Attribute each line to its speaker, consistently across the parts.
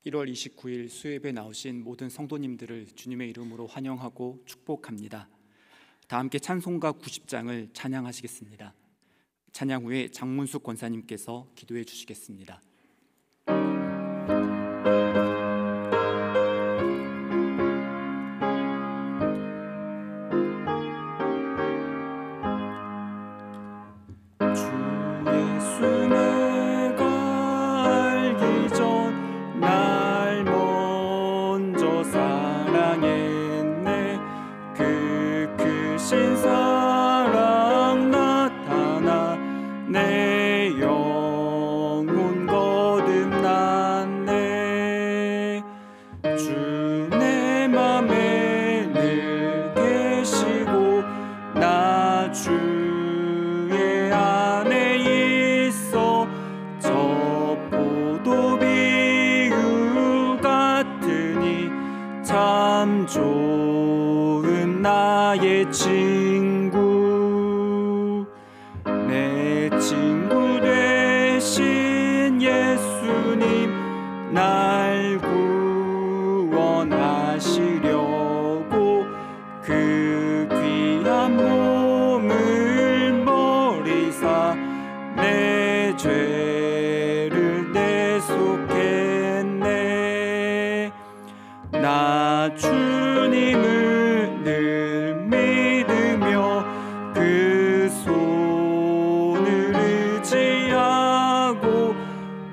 Speaker 1: 1월 29일 수요예배 나오신 모든 성도님들을 주님의 이름으로 환영하고 축복합니다. 다 함께 찬송가 90장을 찬양하시겠습니다. 찬양 후에 장문숙 권사님께서 기도해 주시겠습니다.
Speaker 2: 참 좋은 나의 친구, 내 친구 되신 예수님, 날 구원하시려고 그 귀한 몸을 버리사 내 죄를 대속했네. 나 주님을 늘 믿으며 그 손을 의지하고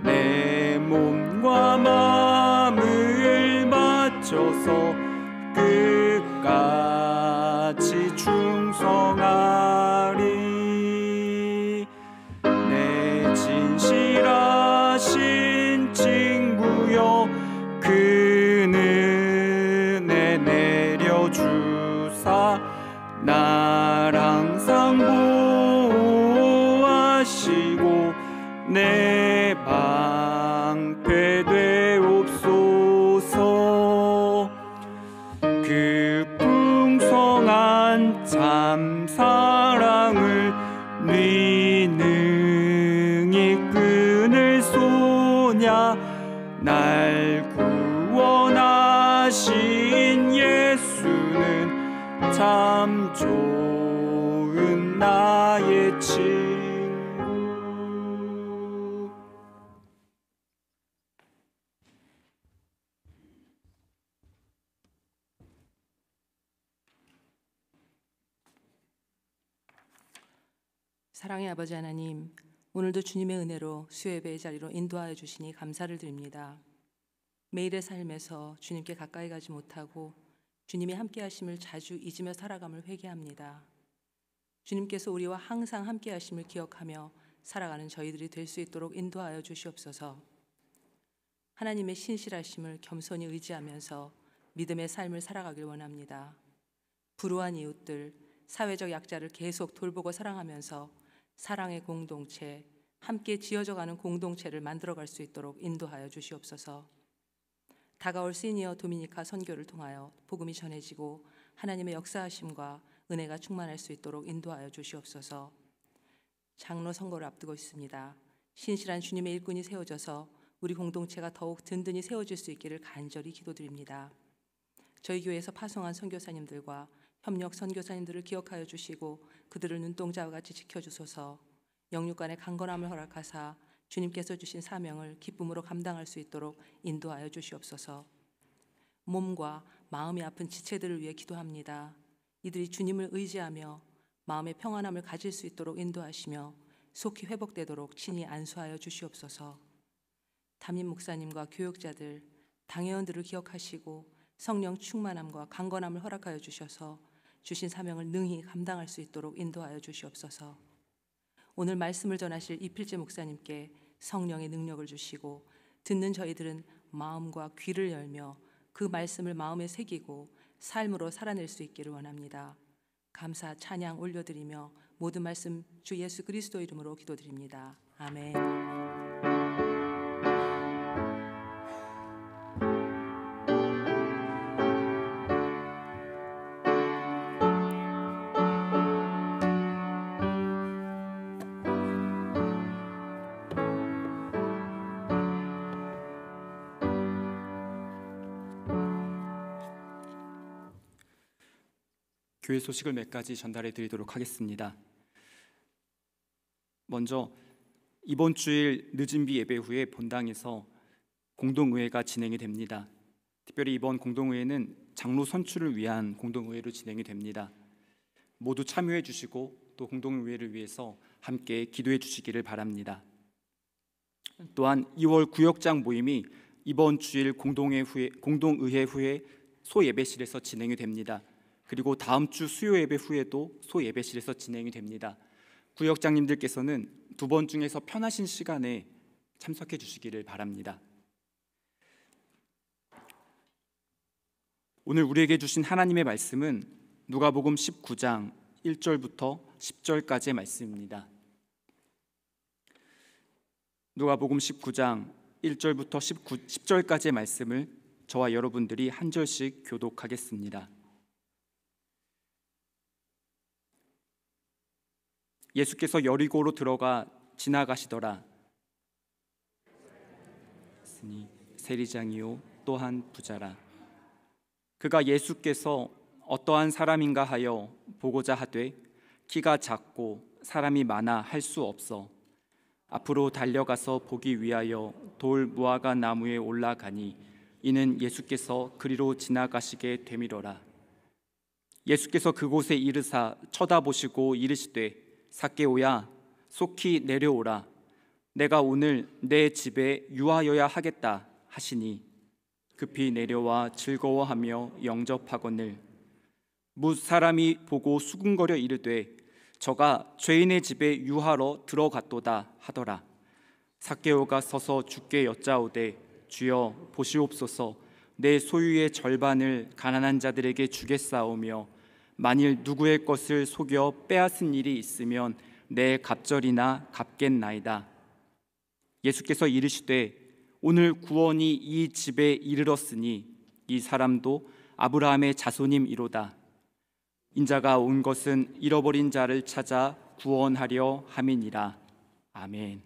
Speaker 2: 내 몸과 마음을 바쳐서 끝까지 충성하리. 내 진실하신 친구여, 그는 내려주사 날 항상 보호하시고 내 방패 되옵소서. 그 풍성한 참 사랑을 네 능히 끊을 소냐. 날 구원하신 예수는 참 좋은 나의 친구.
Speaker 3: 사랑의 아버지 하나님, 오늘도 주님의 은혜로 수요예배의 자리로 인도하여 주시니 감사를 드립니다. 매일의 삶에서 주님께 가까이 가지 못하고 주님이 함께 하심을 자주 잊으며 살아감을 회개합니다. 주님께서 우리와 항상 함께 하심을 기억하며 살아가는 저희들이 될 수 있도록 인도하여 주시옵소서. 하나님의 신실하심을 겸손히 의지하면서 믿음의 삶을 살아가길 원합니다. 불우한 이웃들, 사회적 약자를 계속 돌보고 사랑하면서 사랑의 공동체, 함께 지어져가는 공동체를 만들어갈 수 있도록 인도하여 주시옵소서. 다가올 시니어 도미니카 선교를 통하여 복음이 전해지고 하나님의 역사하심과 은혜가 충만할 수 있도록 인도하여 주시옵소서. 장로 선거를 앞두고 있습니다. 신실한 주님의 일꾼이 세워져서 우리 공동체가 더욱 든든히 세워질 수 있기를 간절히 기도드립니다. 저희 교회에서 파송한 선교사님들과 협력 선교사님들을 기억하여 주시고 그들을 눈동자와 같이 지켜주소서. 영육간의 강건함을 허락하사 주님께서 주신 사명을 기쁨으로 감당할 수 있도록 인도하여 주시옵소서. 몸과 마음이 아픈 지체들을 위해 기도합니다. 이들이 주님을 의지하며 마음의 평안함을 가질 수 있도록 인도하시며 속히 회복되도록 친히 안수하여 주시옵소서. 담임 목사님과 교육자들, 당회원들을 기억하시고 성령 충만함과 강건함을 허락하여 주셔서 주신 사명을 능히 감당할 수 있도록 인도하여 주시옵소서. 오늘 말씀을 전하실 이필재 목사님께 성령의 능력을 주시고 듣는 저희들은 마음과 귀를 열며 그 말씀을 마음에 새기고 삶으로 살아낼 수 있기를 원합니다. 감사 찬양 올려드리며 모든 말씀 주 예수 그리스도 이름으로 기도드립니다. 아멘.
Speaker 1: 교회 소식을 몇 가지 전달해 드리도록 하겠습니다. 먼저 이번 주일 늦은비 예배 후에 본당에서 공동의회가 진행이 됩니다. 특별히 이번 공동의회는 장로 선출을 위한 공동의회로 진행이 됩니다. 모두 참여해 주시고 또 공동의회를 위해서 함께 기도해 주시기를 바랍니다. 또한 2월 구역장 모임이 이번 주일 공동의회 후에 소예배실에서 진행이 됩니다. 그리고 다음 주 수요 예배 후에도 소예배실에서 진행이 됩니다. 구역장님들께서는 두 번 중에서 편하신 시간에 참석해 주시기를 바랍니다. 오늘 우리에게 주신 하나님의 말씀은 누가복음 19장 1절부터 10절까지의 말씀입니다. 누가복음 19장 1절부터 10절까지의 말씀을 저와 여러분들이 한 절씩 교독하겠습니다. 예수께서 여리고로 들어가 지나가시더라. 세리장이요 또한 부자라. 그가 예수께서 어떠한 사람인가 하여 보고자 하되 키가 작고 사람이 많아 할 수 없어 앞으로 달려가서 보기 위하여 돌 무화과 나무에 올라가니 이는 예수께서 그리로 지나가시게 되밀어라. 예수께서 그곳에 이르사 쳐다보시고 이르시되 삭개오야 속히 내려오라. 내가 오늘 내 집에 유하여야 하겠다 하시니 급히 내려와 즐거워하며 영접하거늘 뭇 사람이 보고 수군거려 이르되 저가 죄인의 집에 유하러 들어갔도다 하더라. 삭개오가 서서 주께 여짜오되 주여 보시옵소서 내 소유의 절반을 가난한 자들에게 주겠사오며 만일 누구의 것을 속여 빼앗은 일이 있으면 내 갑절이나 갚겠나이다. 예수께서 이르시되 오늘 구원이 이 집에 이르렀으니 이 사람도 아브라함의 자손임이로다. 인자가 온 것은 잃어버린 자를 찾아 구원하려 함이니라. 아멘.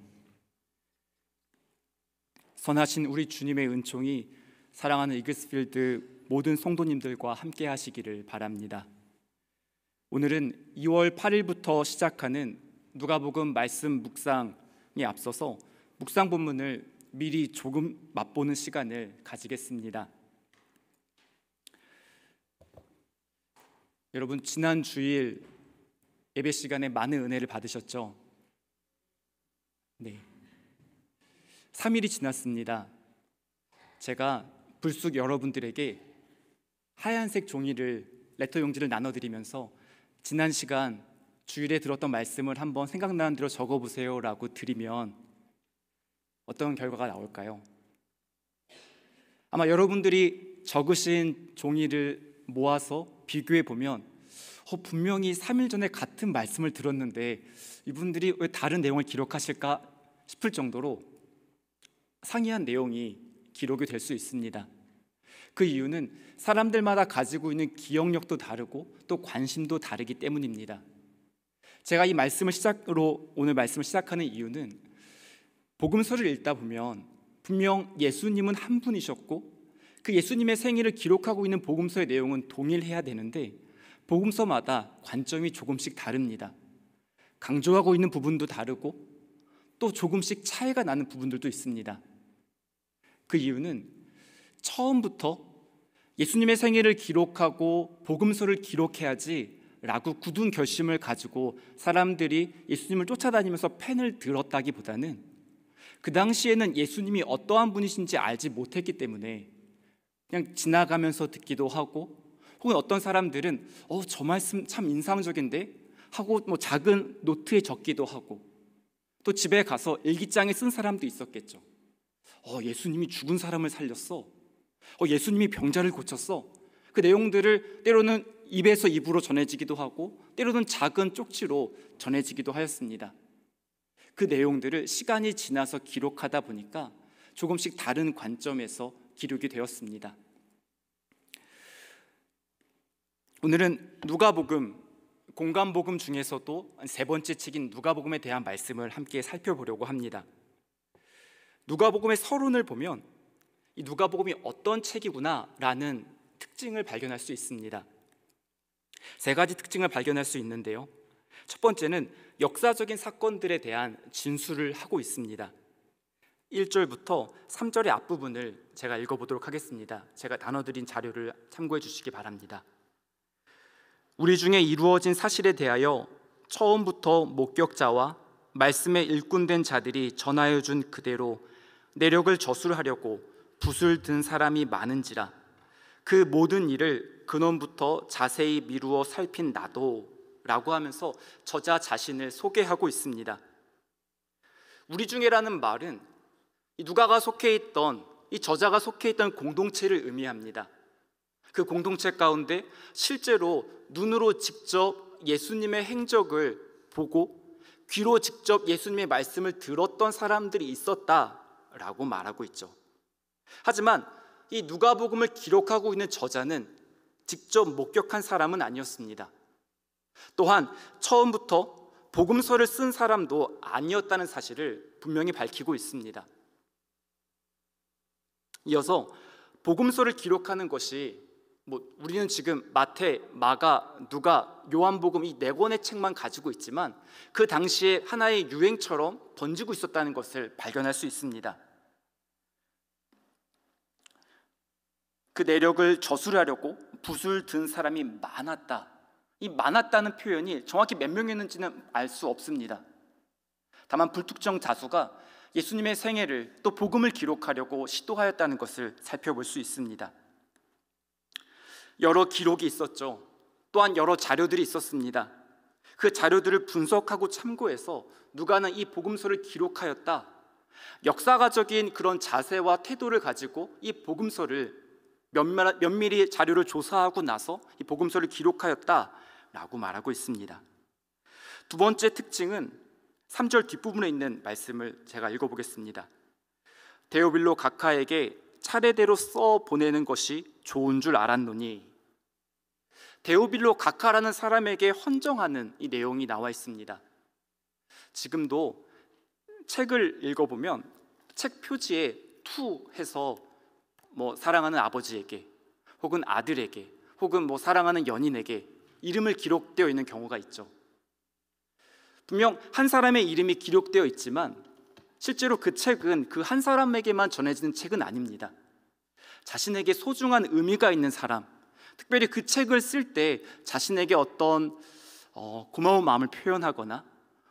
Speaker 1: 선하신 우리 주님의 은총이 사랑하는 이글스필드 모든 성도님들과 함께 하시기를 바랍니다. 오늘은 2월 8일부터 시작하는 누가복음 말씀 묵상에 앞서서 묵상 본문을 미리 조금 맛보는 시간을 가지겠습니다. 여러분, 지난 주일 예배 시간에 많은 은혜를 받으셨죠? 네. 3일이 지났습니다. 제가 불쑥 여러분들에게 하얀색 종이를 레터 용지를 나눠드리면서 지난 시간 주일에 들었던 말씀을 한번 생각나는 대로 적어보세요 라고 드리면 어떤 결과가 나올까요? 아마 여러분들이 적으신 종이를 모아서 비교해 보면 분명히 3일 전에 같은 말씀을 들었는데 이분들이 왜 다른 내용을 기록하실까 싶을 정도로 상이한 내용이 기록이 될 수 있습니다. 그 이유는 사람들마다 가지고 있는 기억력도 다르고 또 관심도 다르기 때문입니다. 제가 이 말씀을 오늘 말씀을 시작하는 이유는 복음서를 읽다 보면 분명 예수님은 한 분이셨고 그 예수님의 생일을 기록하고 있는 복음서의 내용은 동일해야 되는데 복음서마다 관점이 조금씩 다릅니다. 강조하고 있는 부분도 다르고 또 조금씩 차이가 나는 부분들도 있습니다. 그 이유는 처음부터 예수님의 생일을 기록하고 복음서를 기록해야지 라고 굳은 결심을 가지고 사람들이 예수님을 쫓아다니면서 펜을 들었다기보다는 그 당시에는 예수님이 어떠한 분이신지 알지 못했기 때문에 그냥 지나가면서 듣기도 하고 혹은 어떤 사람들은 저 말씀 참 인상적인데 하고 작은 노트에 적기도 하고 또 집에 가서 일기장에 쓴 사람도 있었겠죠. 예수님이 죽은 사람을 살렸어. 예수님이 병자를 고쳤어. 그 내용들을 때로는 입에서 입으로 전해지기도 하고 때로는 작은 쪽지로 전해지기도 하였습니다. 그 내용들을 시간이 지나서 기록하다 보니까 조금씩 다른 관점에서 기록이 되었습니다. 오늘은 누가복음, 공간복음 중에서도 세 번째 책인 누가복음에 대한 말씀을 함께 살펴보려고 합니다. 누가복음의 서론을 보면 이 누가복음이 어떤 책이구나라는 특징을 발견할 수 있습니다. 세 가지 특징을 발견할 수 있는데요. 첫 번째는 역사적인 사건들에 대한 진술을 하고 있습니다. 1절부터 3절의 앞부분을 제가 읽어보도록 하겠습니다. 제가 나눠드린 자료를 참고해 주시기 바랍니다. 우리 중에 이루어진 사실에 대하여 처음부터 목격자와 말씀에 일꾼된 자들이 전하여 준 그대로 내력을 저술하려고 붓을 든 사람이 많은지라 그 모든 일을 근원부터 자세히 미루어 살핀 나도 라고 하면서 저자 자신을 소개하고 있습니다. 우리 중에라는 말은 누가가 속해 있던, 이 저자가 속해 있던 공동체를 의미합니다. 그 공동체 가운데 실제로 눈으로 직접 예수님의 행적을 보고 귀로 직접 예수님의 말씀을 들었던 사람들이 있었다라고 말하고 있죠. 하지만 이 누가복음을 기록하고 있는 저자는 직접 목격한 사람은 아니었습니다. 또한 처음부터 복음서를 쓴 사람도 아니었다는 사실을 분명히 밝히고 있습니다. 이어서 복음서를 기록하는 것이 우리는 지금 마태, 마가, 누가, 요한복음 이 4권의 책만 가지고 있지만 그 당시에 하나의 유행처럼 번지고 있었다는 것을 발견할 수 있습니다. 그 내력을 저술하려고 붓을 든 사람이 많았다. 이 많았다는 표현이 정확히 몇 명이었는지는 알 수 없습니다. 다만 불특정 다수가 예수님의 생애를 또 복음을 기록하려고 시도하였다는 것을 살펴볼 수 있습니다. 여러 기록이 있었죠. 또한 여러 자료들이 있었습니다. 그 자료들을 분석하고 참고해서 누가는 이 복음서를 기록하였다. 역사가적인 그런 자세와 태도를 가지고 이 복음서를 면밀히 자료를 조사하고 나서 이 복음서를 기록하였다라고 말하고 있습니다. 두 번째 특징은 3절 뒷부분에 있는 말씀을 제가 읽어보겠습니다. 데오빌로 각하에게 차례대로 써 보내는 것이 좋은 줄 알았노니. 데오빌로 각하라는 사람에게 헌정하는 이 내용이 나와 있습니다. 지금도 책을 읽어보면 책 표지에 투 해서 사랑하는 아버지에게 혹은 아들에게 혹은 사랑하는 연인에게 이름을 기록되어 있는 경우가 있죠. 분명 한 사람의 이름이 기록되어 있지만 실제로 그 책은 그 한 사람에게만 전해지는 책은 아닙니다. 자신에게 소중한 의미가 있는 사람, 특별히 그 책을 쓸 때 자신에게 어떤 고마운 마음을 표현하거나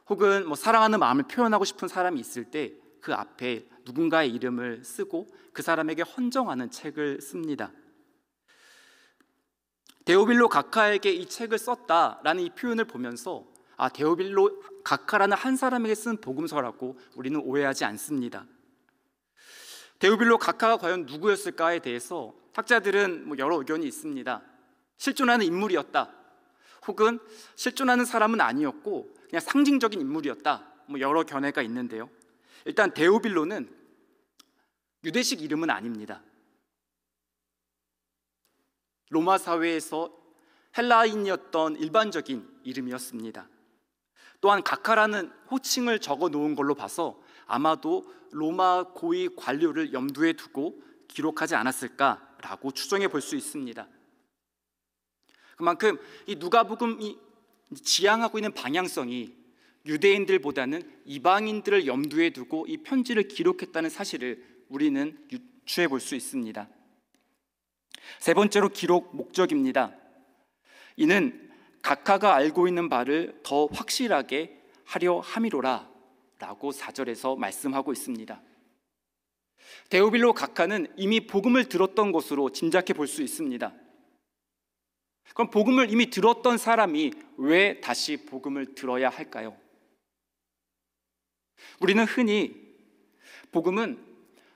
Speaker 1: 혹은 사랑하는 마음을 표현하고 싶은 사람이 있을 때 그 앞에 누군가의 이름을 쓰고 그 사람에게 헌정하는 책을 씁니다. 데오빌로 각하에게 이 책을 썼다라는 이 표현을 보면서 데오빌로 각하라는 한 사람에게 쓴 복음서라고 우리는 오해하지 않습니다. 데오빌로 각하가 과연 누구였을까에 대해서 학자들은 여러 의견이 있습니다. 실존하는 인물이었다, 혹은 실존하는 사람은 아니었고 그냥 상징적인 인물이었다, 여러 견해가 있는데요. 일단 데오빌로는 유대식 이름은 아닙니다. 로마 사회에서 헬라인이었던 일반적인 이름이었습니다. 또한 각하라는 호칭을 적어 놓은 걸로 봐서 아마도 로마 고위 관료를 염두에 두고 기록하지 않았을까라고 추정해 볼 수 있습니다. 그만큼 이 누가복음이 지향하고 있는 방향성이 유대인들보다는 이방인들을 염두에 두고 이 편지를 기록했다는 사실을 우리는 유추해 볼 수 있습니다. 세 번째로 기록 목적입니다. 이는 각하가 알고 있는 바를 더 확실하게 하려 함이로라 라고 4절에서 말씀하고 있습니다. 데오빌로 각하는 이미 복음을 들었던 것으로 짐작해 볼 수 있습니다. 그럼 복음을 이미 들었던 사람이 왜 다시 복음을 들어야 할까요? 우리는 흔히 복음은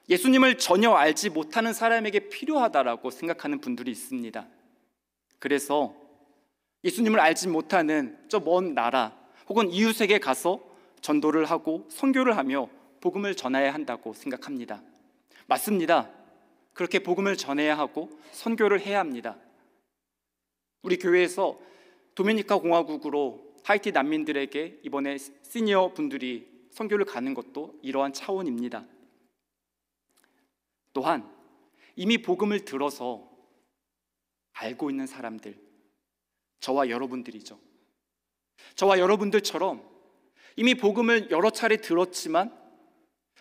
Speaker 1: 예수님을 전혀 알지 못하는 사람에게 필요하다라고 생각하는 분들이 있습니다. 그래서 예수님을 알지 못하는 저 먼 나라 혹은 이웃에게 가서 전도를 하고 선교를 하며 복음을 전해야 한다고 생각합니다. 맞습니다. 그렇게 복음을 전해야 하고 선교를 해야 합니다. 우리 교회에서 도미니카 공화국으로 하이티 난민들에게 이번에 시니어 분들이 선교를 가는 것도 이러한 차원입니다. 또한 이미 복음을 들어서 알고 있는 사람들, 저와 여러분들이죠. 저와 여러분들처럼 이미 복음을 여러 차례 들었지만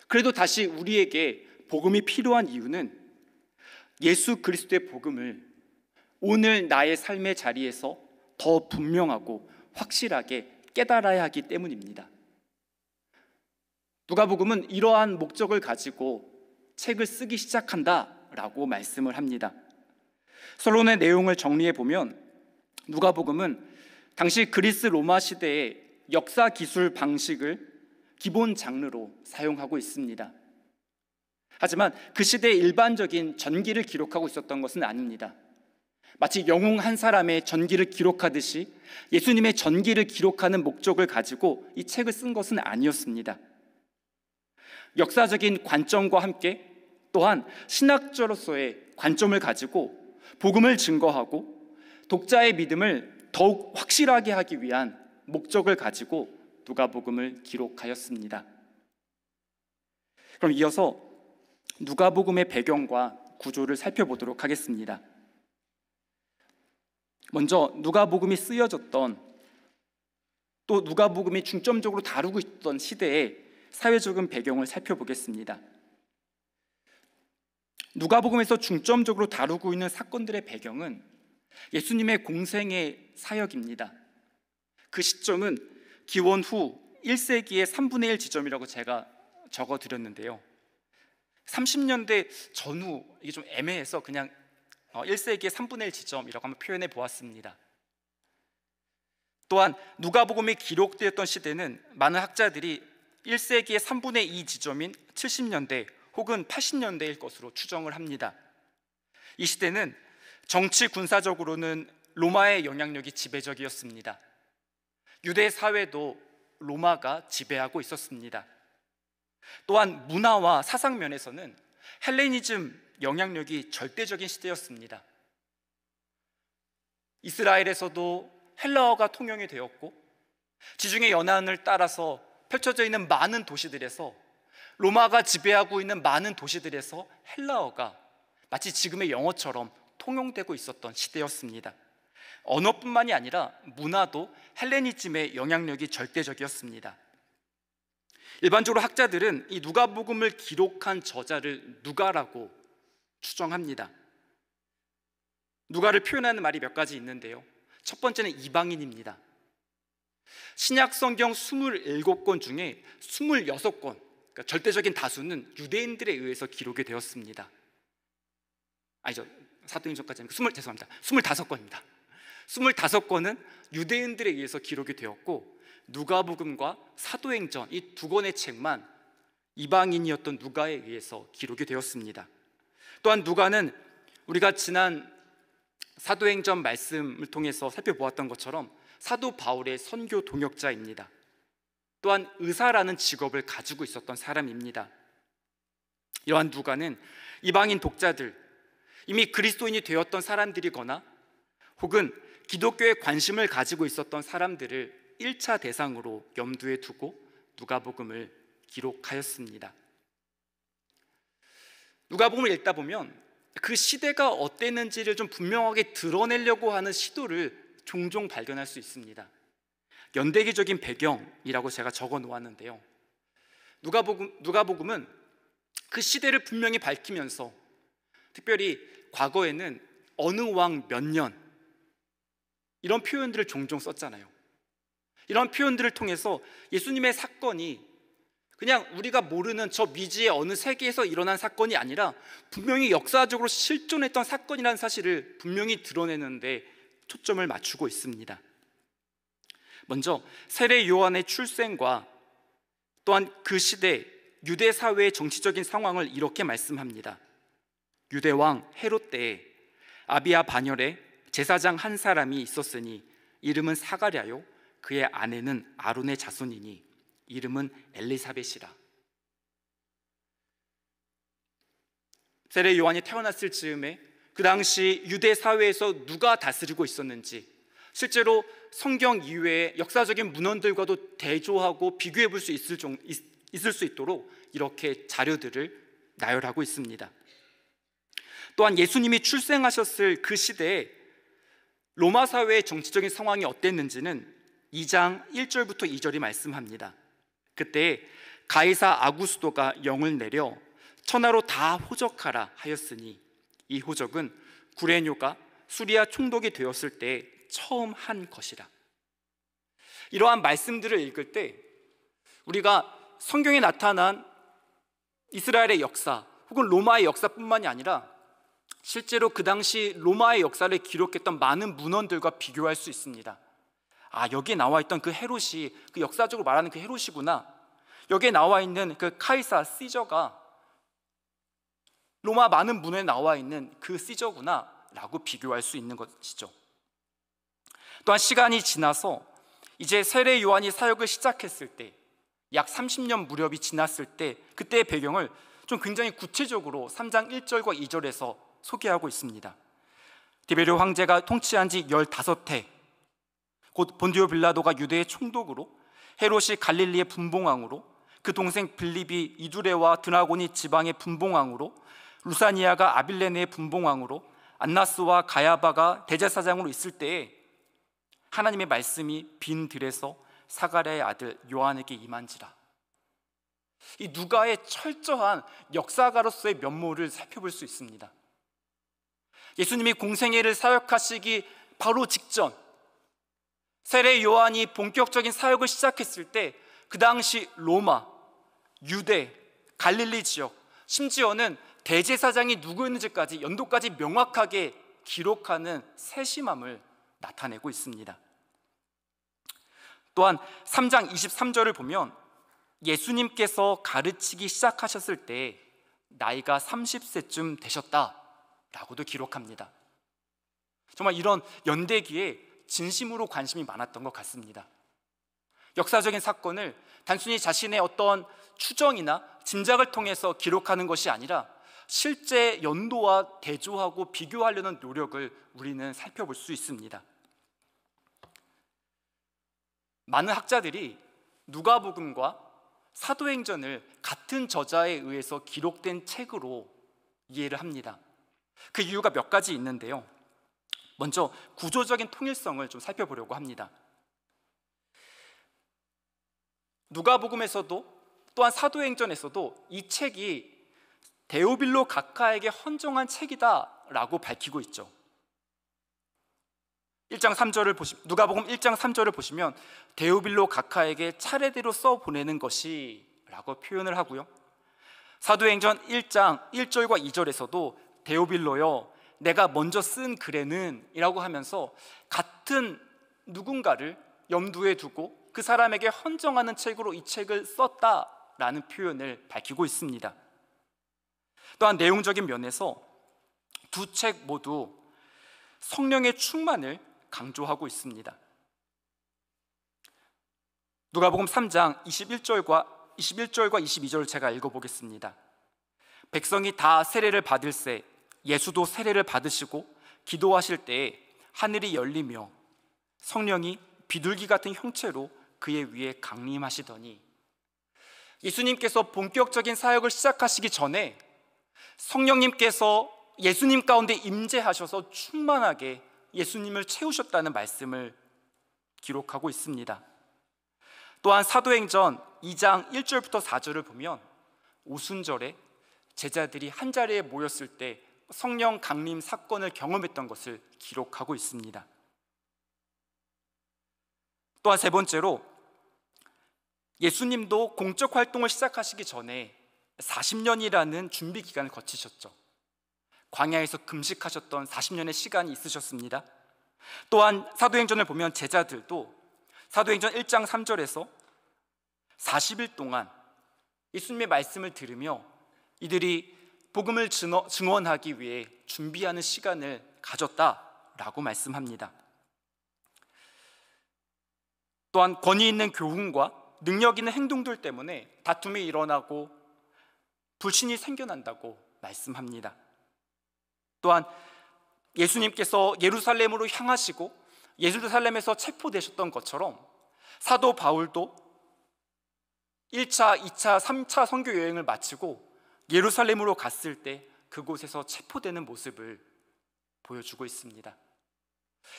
Speaker 1: 그래도 다시 우리에게 복음이 필요한 이유는 예수 그리스도의 복음을 오늘 나의 삶의 자리에서 더 분명하고 확실하게 깨달아야 하기 때문입니다. 누가복음은 이러한 목적을 가지고 책을 쓰기 시작한다라고 말씀을 합니다. 서론의 내용을 정리해 보면 누가복음은 당시 그리스 로마 시대의 역사 기술 방식을 기본 장르로 사용하고 있습니다. 하지만 그 시대의 일반적인 전기를 기록하고 있었던 것은 아닙니다. 마치 영웅 한 사람의 전기를 기록하듯이 예수님의 전기를 기록하는 목적을 가지고 이 책을 쓴 것은 아니었습니다. 역사적인 관점과 함께 또한 신학자로서의 관점을 가지고 복음을 증거하고 독자의 믿음을 더욱 확실하게 하기 위한 목적을 가지고 누가복음을 기록하였습니다. 그럼 이어서 누가복음의 배경과 구조를 살펴보도록 하겠습니다. 먼저 누가복음이 쓰여졌던, 또 누가복음이 중점적으로 다루고 있던 시대의 사회적인 배경을 살펴보겠습니다. 누가복음에서 중점적으로 다루고 있는 사건들의 배경은 예수님의 공생의 사역입니다. 그 시점은 기원 후 1세기의 3분의 1 지점이라고 제가 적어드렸는데요. 30년대 전후, 이게 좀 애매해서 그냥 1세기의 3분의 1 지점이라고 한번 표현해 보았습니다. 또한 누가복음이 기록되었던 시대는 많은 학자들이 1세기의 3분의 2 지점인 70년대 혹은 80년대일 것으로 추정을 합니다. 이 시대는 정치 군사적으로는 로마의 영향력이 지배적이었습니다. 유대 사회도 로마가 지배하고 있었습니다. 또한 문화와 사상 면에서는 헬레니즘 영향력이 절대적인 시대였습니다. 이스라엘에서도 헬라어가 통용이 되었고 지중해 연안을 따라서 펼쳐져 있는 많은 도시들에서, 로마가 지배하고 있는 많은 도시들에서 헬라어가 마치 지금의 영어처럼 통용되고 있었던 시대였습니다. 언어뿐만이 아니라 문화도 헬레니즘의 영향력이 절대적이었습니다. 일반적으로 학자들은 이 누가복음을 기록한 저자를 누가라고 추정합니다. 누가를 표현하는 말이 몇 가지 있는데요. 첫 번째는 이방인입니다. 신약 성경 27권 중에 26권, 그러니까 절대적인 다수는 유대인들에 의해서 기록이 되었습니다. 아니죠, 사도행전까지 하니까 죄송합니다. 25권입니다. 25권은 유대인들에 의해서 기록이 되었고, 누가복음과 사도행전 이 두 권의 책만 이방인이었던 누가에 의해서 기록이 되었습니다. 또한 누가는 우리가 지난 사도행전 말씀을 통해서 살펴보았던 것처럼 사도 바울의 선교 동역자입니다. 또한 의사라는 직업을 가지고 있었던 사람입니다. 이러한 누가는 이방인 독자들, 이미 그리스도인이 되었던 사람들이거나 혹은 기독교에 관심을 가지고 있었던 사람들을 1차 대상으로 염두에 두고 누가복음을 기록하였습니다. 누가복음을 읽다 보면 그 시대가 어땠는지를 좀 분명하게 드러내려고 하는 시도를 종종 발견할 수 있습니다. 연대기적인 배경이라고 제가 적어 놓았는데요. 누가복음은 그 시대를 분명히 밝히면서 특별히 과거에는 어느 왕 몇 년, 이런 표현들을 종종 썼잖아요. 이런 표현들을 통해서 예수님의 사건이 그냥 우리가 모르는 저 미지의 어느 세계에서 일어난 사건이 아니라 분명히 역사적으로 실존했던 사건이라는 사실을 분명히 드러내는데 초점을 맞추고 있습니다. 먼저 세례 요한의 출생과 또한 그 시대 유대 사회의 정치적인 상황을 이렇게 말씀합니다. 유대 왕 헤롯 때에 아비야 반열에 제사장 한 사람이 있었으니 이름은 사가랴요 그의 아내는 아론의 자손이니 이름은 엘리사벳이라. 세례 요한이 태어났을 즈음에 그 당시 유대 사회에서 누가 다스리고 있었는지, 실제로 성경 이외의 역사적인 문헌들과도 대조하고 비교해 볼 수 있을 수 있도록 이렇게 자료들을 나열하고 있습니다. 또한 예수님이 출생하셨을 그 시대에 로마 사회의 정치적인 상황이 어땠는지는 2장 1절부터 2절이 말씀합니다. 그때 가이사 아구스도가 영을 내려 천하로 다 호적하라 하였으니 이 호적은 구레뇨가 수리아 총독이 되었을 때 처음 한 것이라. 이러한 말씀들을 읽을 때 우리가 성경에 나타난 이스라엘의 역사 혹은 로마의 역사뿐만이 아니라 실제로 그 당시 로마의 역사를 기록했던 많은 문헌들과 비교할 수 있습니다. 아, 여기에 나와 있던 그 헤롯이, 그 역사적으로 말하는 그 헤롯이구나, 여기에 나와 있는 그 카이사 시저가 로마 많은 문헌에 나와 있는 그 시저구나 라고 비교할 수 있는 것이죠. 또한 시간이 지나서 이제 세례 요한이 사역을 시작했을 때, 약 30년 무렵이 지났을 때, 그때의 배경을 좀 굉장히 구체적으로 3장 1절과 2절에서 소개하고 있습니다. 디베르 황제가 통치한 지 15해, 곧 본디오 빌라도가 유대의 총독으로, 헤롯이 갈릴리의 분봉왕으로, 그 동생 빌립이 이두레와 드라곤이 지방의 분봉왕으로, 루사니아가 아빌레네의 분봉왕으로, 안나스와 가야바가 대제사장으로 있을 때에 하나님의 말씀이 빈 들에서 사가랴의 아들 요한에게 임한지라. 이 누가의 철저한 역사가로서의 면모를 살펴볼 수 있습니다. 예수님이 공생애를 사역하시기 바로 직전, 세례 요한이 본격적인 사역을 시작했을 때 그 당시 로마, 유대, 갈릴리 지역, 심지어는 대제사장이 누구였는지까지 연도까지 명확하게 기록하는 세심함을 나타내고 있습니다. 또한 3장 23절을 보면 예수님께서 가르치기 시작하셨을 때 나이가 30세쯤 되셨다라고도 기록합니다. 정말 이런 연대기에 진심으로 관심이 많았던 것 같습니다. 역사적인 사건을 단순히 자신의 어떤 추정이나 짐작을 통해서 기록하는 것이 아니라 실제 연도와 대조하고 비교하려는 노력을 우리는 살펴볼 수 있습니다. 많은 학자들이 누가복음과 사도행전을 같은 저자에 의해서 기록된 책으로 이해를 합니다. 그 이유가 몇 가지 있는데요. 먼저 구조적인 통일성을 좀 살펴보려고 합니다. 누가복음에서도 또한 사도행전에서도 이 책이 데오빌로 각하에게 헌정한 책이다라고 밝히고 있죠. 1장 3절을 누가복음 1장 3절을 보시면 데오빌로 각하에게 차례대로 써 보내는 것이라고 표현을 하고요. 사도행전 1장 1절과 2절에서도 데오빌로여 내가 먼저 쓴 글에는 이라고 하면서 같은 누군가를 염두에 두고 그 사람에게 헌정하는 책으로 이 책을 썼다라는 표현을 밝히고 있습니다. 또한 내용적인 면에서 두 책 모두 성령의 충만을 강조하고 있습니다. 누가복음 3장 21절과 22절을 제가 읽어보겠습니다. 백성이 다 세례를 받을새 예수도 세례를 받으시고 기도하실 때에 하늘이 열리며 성령이 비둘기 같은 형체로 그의 위에 강림하시더니, 예수님께서 본격적인 사역을 시작하시기 전에 성령님께서 예수님 가운데 임재하셔서 충만하게 예수님을 채우셨다는 말씀을 기록하고 있습니다. 또한 사도행전 2장 1절부터 4절을 보면 오순절에 제자들이 한 자리에 모였을 때 성령 강림 사건을 경험했던 것을 기록하고 있습니다. 또한 세 번째로 예수님도 공적 활동을 시작하시기 전에 40년이라는 준비 기간을 거치셨죠. 광야에서 금식하셨던 40년의 시간이 있으셨습니다. 또한 사도행전을 보면 제자들도 사도행전 1장 3절에서 40일 동안 예수님의 말씀을 들으며 이들이 복음을 증언하기 위해 준비하는 시간을 가졌다라고 말씀합니다. 또한 권위 있는 교훈과 능력 있는 행동들 때문에 다툼이 일어나고 불신이 생겨난다고 말씀합니다. 또한 예수님께서 예루살렘으로 향하시고 예루살렘에서 체포되셨던 것처럼 사도 바울도 1차, 2차, 3차 선교 여행을 마치고 예루살렘으로 갔을 때 그곳에서 체포되는 모습을 보여주고 있습니다.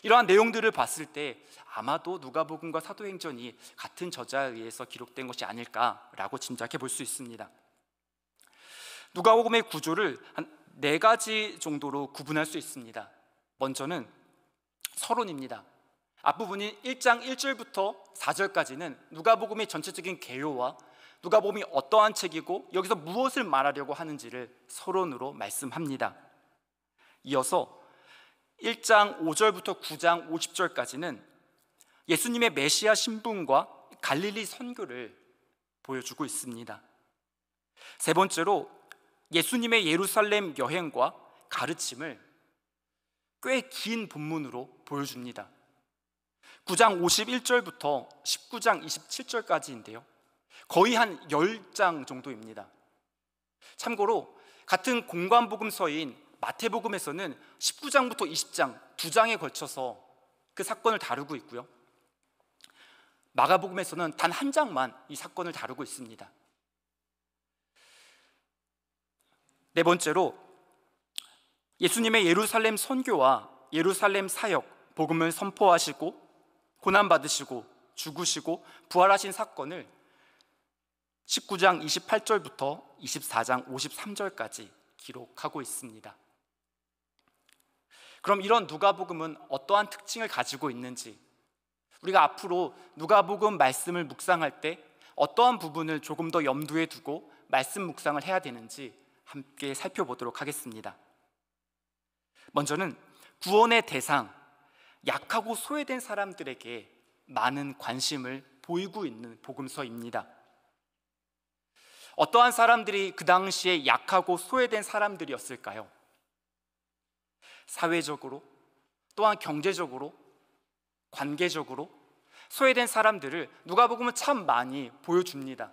Speaker 1: 이러한 내용들을 봤을 때 아마도 누가복음과 사도행전이 같은 저자에 의해서 기록된 것이 아닐까라고 짐작해 볼 수 있습니다. 누가복음의 구조를 한 4가지 정도로 구분할 수 있습니다. 먼저는 서론입니다. 앞부분인 1장 1절부터 4절까지는 누가복음의 전체적인 개요와 누가복음이 어떠한 책이고 여기서 무엇을 말하려고 하는지를 서론으로 말씀합니다. 이어서 1장 5절부터 9장 50절까지는 예수님의 메시아 신분과 갈릴리 선교를 보여주고 있습니다. 세 번째로 예수님의 예루살렘 여행과 가르침을 꽤 긴 본문으로 보여줍니다. 9장 51절부터 19장 27절까지인데요, 거의 한 10장 정도입니다. 참고로 같은 공관복음서인 마태복음에서는 19장부터 20장 2장에 걸쳐서 그 사건을 다루고 있고요, 마가복음에서는 단 한 장만 이 사건을 다루고 있습니다. 네 번째로 예수님의 예루살렘 선교와 예루살렘 사역, 복음을 선포하시고 고난받으시고 죽으시고 부활하신 사건을 19장 28절부터 24장 53절까지 기록하고 있습니다. 그럼 이런 누가복음은 어떠한 특징을 가지고 있는지, 우리가 앞으로 누가복음 말씀을 묵상할 때 어떠한 부분을 조금 더 염두에 두고 말씀 묵상을 해야 되는지 함께 살펴보도록 하겠습니다. 먼저는 구원의 대상, 약하고 소외된 사람들에게 많은 관심을 보이고 있는 복음서입니다. 어떠한 사람들이 그 당시에 약하고 소외된 사람들이었을까요? 사회적으로, 또한 경제적으로, 관계적으로 소외된 사람들을 누가복음은 참 많이 보여줍니다.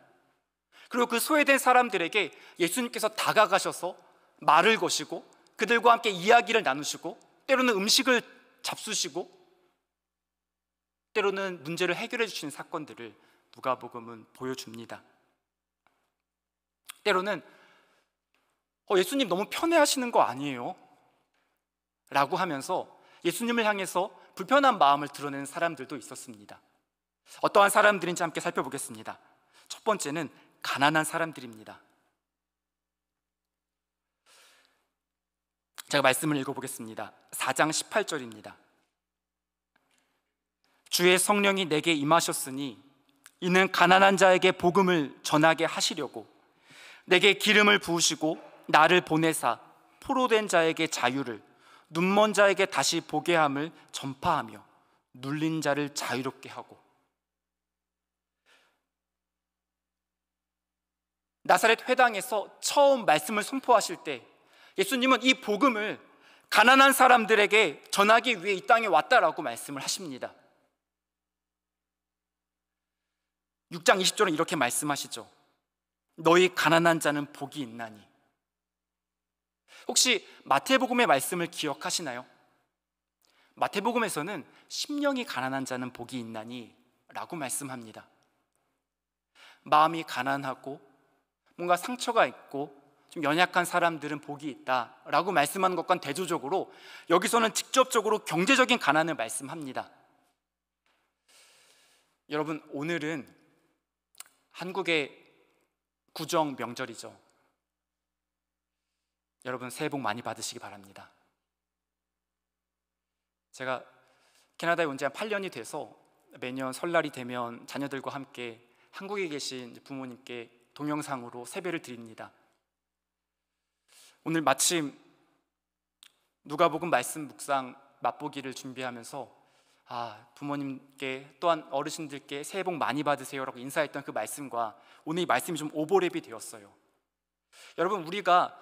Speaker 1: 그리고 그 소외된 사람들에게 예수님께서 다가가셔서 말을 거시고 그들과 함께 이야기를 나누시고 때로는 음식을 잡수시고 때로는 문제를 해결해 주시는 사건들을 누가복음은 보여줍니다. 때로는 예수님 너무 편애하시는 거 아니에요? 라고 하면서 예수님을 향해서 불편한 마음을 드러내는 사람들도 있었습니다. 어떠한 사람들인지 함께 살펴보겠습니다. 첫 번째는 가난한 사람들입니다. 제가 말씀을 읽어보겠습니다. 4장 18절입니다. 주의 성령이 내게 임하셨으니 이는 가난한 자에게 복음을 전하게 하시려고 내게 기름을 부으시고 나를 보내사 포로된 자에게 자유를, 눈먼 자에게 다시 보게 함을 전파하며 눌린 자를 자유롭게 하고. 나사렛 회당에서 처음 말씀을 선포하실 때 예수님은 이 복음을 가난한 사람들에게 전하기 위해 이 땅에 왔다라고 말씀을 하십니다. 6장 20절은 이렇게 말씀하시죠. 너희 가난한 자는 복이 있나니. 혹시 마태복음의 말씀을 기억하시나요? 마태복음에서는 심령이 가난한 자는 복이 있나니 라고 말씀합니다. 마음이 가난하고 뭔가 상처가 있고 좀 연약한 사람들은 복이 있다라고 말씀하는 것과는 대조적으로 여기서는 직접적으로 경제적인 가난을 말씀합니다. 여러분, 오늘은 한국의 구정 명절이죠. 여러분 새해 복 많이 받으시기 바랍니다. 제가 캐나다에 온 지 한 8년이 돼서 매년 설날이 되면 자녀들과 함께 한국에 계신 부모님께 동영상으로 세배를 드립니다. 오늘 마침 누가복음 말씀 묵상 맛보기를 준비하면서 부모님께 또한 어르신들께 새해 복 많이 받으세요라고 인사했던 그 말씀과 오늘 이 말씀이 좀 오버랩이 되었어요. 여러분, 우리가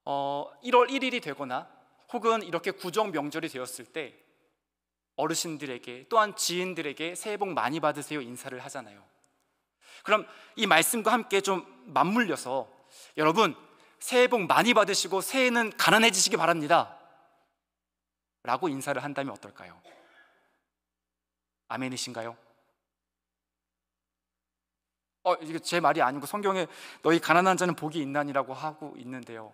Speaker 1: 1월 1일이 되거나 혹은 이렇게 구정 명절이 되었을 때 어르신들에게 또한 지인들에게 새해 복 많이 받으세요 인사를 하잖아요. 그럼 이 말씀과 함께 좀 맞물려서 여러분 새해 복 많이 받으시고 새해는 가난해지시기 바랍니다 라고 인사를 한다면 어떨까요? 아멘이신가요? 이게 제 말이 아니고 성경에 너희 가난한 자는 복이 있나니라고 하고 있는데요,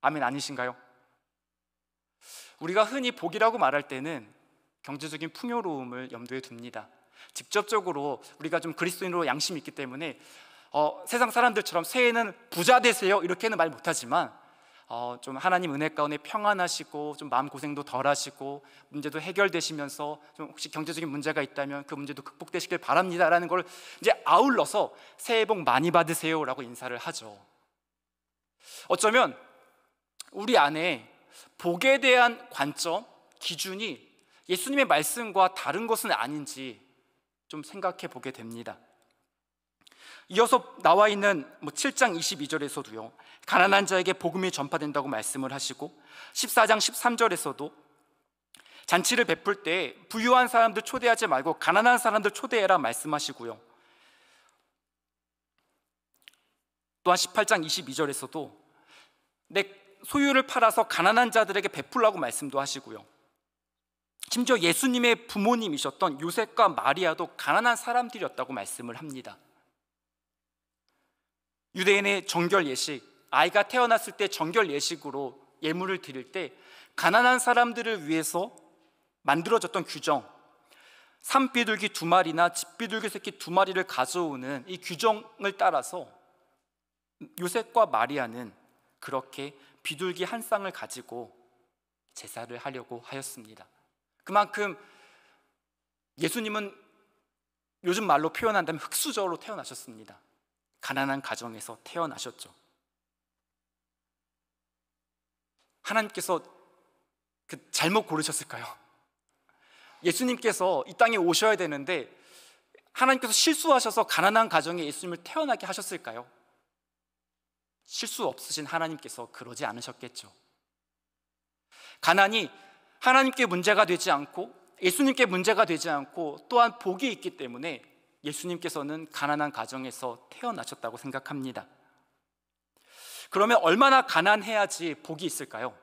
Speaker 1: 아멘 아니신가요? 우리가 흔히 복이라고 말할 때는 경제적인 풍요로움을 염두에 둡니다. 직접적으로 우리가 좀 그리스도인으로 양심이 있기 때문에 세상 사람들처럼 새해에는 부자 되세요 이렇게는 말 못하지만 좀 하나님 은혜 가운데 평안하시고 좀 마음고생도 덜 하시고 문제도 해결되시면서 좀 혹시 경제적인 문제가 있다면 그 문제도 극복되시길 바랍니다 라는 걸 이제 아울러서 새해 복 많이 받으세요 라고 인사를 하죠. 어쩌면 우리 안에 복에 대한 관점, 기준이 예수님의 말씀과 다른 것은 아닌지 좀 생각해 보게 됩니다. 이어서 나와 있는 7장 22절에서도요 가난한 자에게 복음이 전파된다고 말씀을 하시고 14장 13절에서도 잔치를 베풀 때 부유한 사람들 초대하지 말고 가난한 사람들 초대해라 말씀하시고요, 또한 18장 22절에서도 내 소유를 팔아서 가난한 자들에게 베풀라고 말씀도 하시고요, 심지어 예수님의 부모님이셨던 요셉과 마리아도 가난한 사람들이었다고 말씀을 합니다. 유대인의 정결 예식, 아이가 태어났을 때 정결 예식으로 예물을 드릴 때 가난한 사람들을 위해서 만들어졌던 규정, 산비둘기 2마리나 집비둘기 새끼 2마리를 가져오는 이 규정을 따라서 요셉과 마리아는 그렇게 비둘기 한 쌍을 가지고 제사를 하려고 하였습니다. 그만큼 예수님은 요즘 말로 표현한다면 흙수저로 태어나셨습니다. 가난한 가정에서 태어나셨죠. 하나님께서 잘못 고르셨을까요? 예수님께서 이 땅에 오셔야 되는데 하나님께서 실수하셔서 가난한 가정에 예수님을 태어나게 하셨을까요? 실수 없으신 하나님께서 그러지 않으셨겠죠. 가난이 하나님께 문제가 되지 않고 예수님께 문제가 되지 않고 또한 복이 있기 때문에 예수님께서는 가난한 가정에서 태어나셨다고 생각합니다. 그러면 얼마나 가난해야지 복이 있을까요?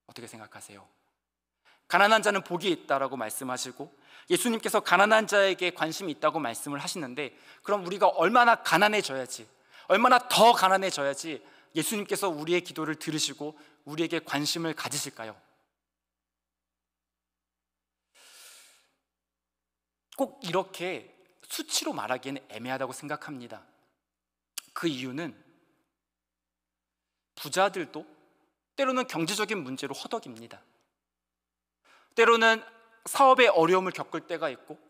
Speaker 1: 어떻게 생각하세요? 가난한 자는 복이 있다라고 말씀하시고 예수님께서 가난한 자에게 관심이 있다고 말씀을 하시는데, 그럼 우리가 얼마나 가난해져야지, 얼마나 더 가난해져야지 예수님께서 우리의 기도를 들으시고 우리에게 관심을 가지실까요? 꼭 이렇게 수치로 말하기에는 애매하다고 생각합니다. 그 이유는 부자들도 때로는 경제적인 문제로 허덕입니다. 때로는 사업에 어려움을 겪을 때가 있고,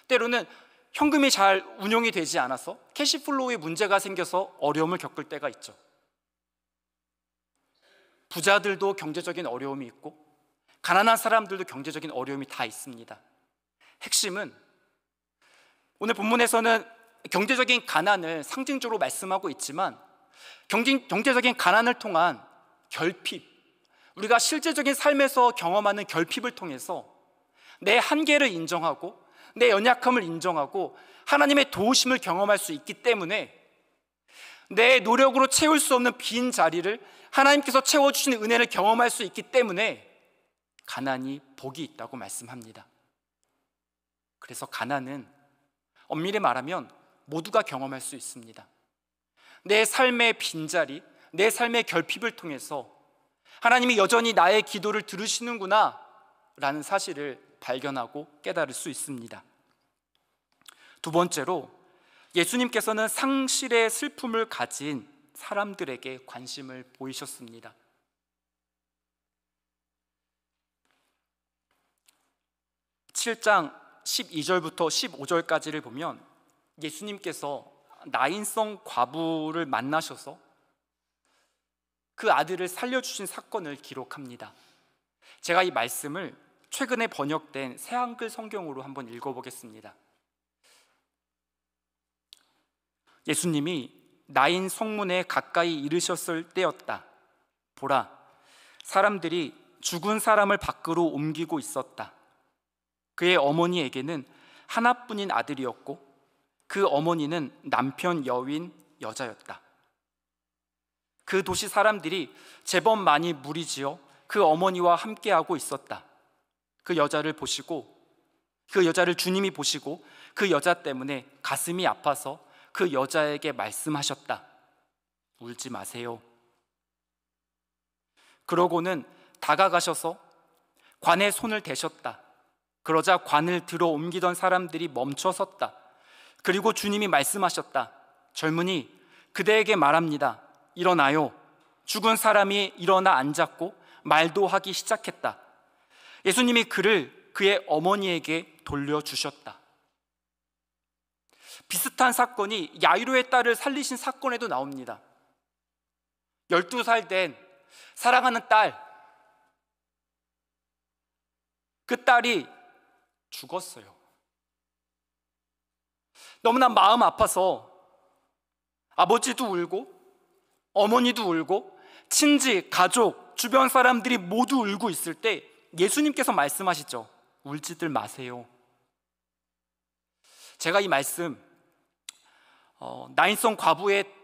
Speaker 1: 때로는 현금이 잘 운용이 되지 않아서 캐시플로우에 문제가 생겨서 어려움을 겪을 때가 있죠. 부자들도 경제적인 어려움이 있고 가난한 사람들도 경제적인 어려움이 다 있습니다. 핵심은 오늘 본문에서는 경제적인 가난을 상징적으로 말씀하고 있지만 경제적인 가난을 통한 결핍, 우리가 실제적인 삶에서 경험하는 결핍을 통해서 내 한계를 인정하고 내 연약함을 인정하고 하나님의 도우심을 경험할 수 있기 때문에 내 노력으로 채울 수 없는 빈 자리를 하나님께서 채워주시는 은혜를 경험할 수 있기 때문에 가난이 복이 있다고 말씀합니다. 그래서 가난은 엄밀히 말하면 모두가 경험할 수 있습니다. 내 삶의 빈자리, 내 삶의 결핍을 통해서 하나님이 여전히 나의 기도를 들으시는구나 라는 사실을 발견하고 깨달을 수 있습니다. 두 번째로, 예수님께서는 상실의 슬픔을 가진 사람들에게 관심을 보이셨습니다. 7장 12절부터 15절까지를 보면 예수님께서 나인성 과부를 만나셔서 그 아들을 살려주신 사건을 기록합니다. 제가 이 말씀을 최근에 번역된 새한글 성경으로 한번 읽어보겠습니다. 예수님이 나인 성문에 가까이 이르셨을 때였다. 보라, 사람들이 죽은 사람을 밖으로 옮기고 있었다. 그의 어머니에게는 하나뿐인 아들이었고 그 어머니는 남편 여인 여자였다. 그 도시 사람들이 제법 많이 무리지어 그 어머니와 함께하고 있었다. 그 여자를 주님이 보시고 그 여자 때문에 가슴이 아파서 그 여자에게 말씀하셨다. 울지 마세요. 그러고는 다가가셔서 관에 손을 대셨다. 그러자 관을 들어 옮기던 사람들이 멈춰 섰다. 그리고 주님이 말씀하셨다. 젊은이, 그대에게 말합니다. 일어나요. 죽은 사람이 일어나 앉았고 말도 하기 시작했다. 예수님이 그를 그의 어머니에게 돌려주셨다. 비슷한 사건이 야이로의 딸을 살리신 사건에도 나옵니다. 12살 된 사랑하는 딸, 그 딸이 죽었어요. 너무나 마음 아파서 아버지도 울고 어머니도 울고 친지, 가족, 주변 사람들이 모두 울고 있을 때 예수님께서 말씀하시죠. 울지들 마세요. 제가 이 말씀, 나인성 과부의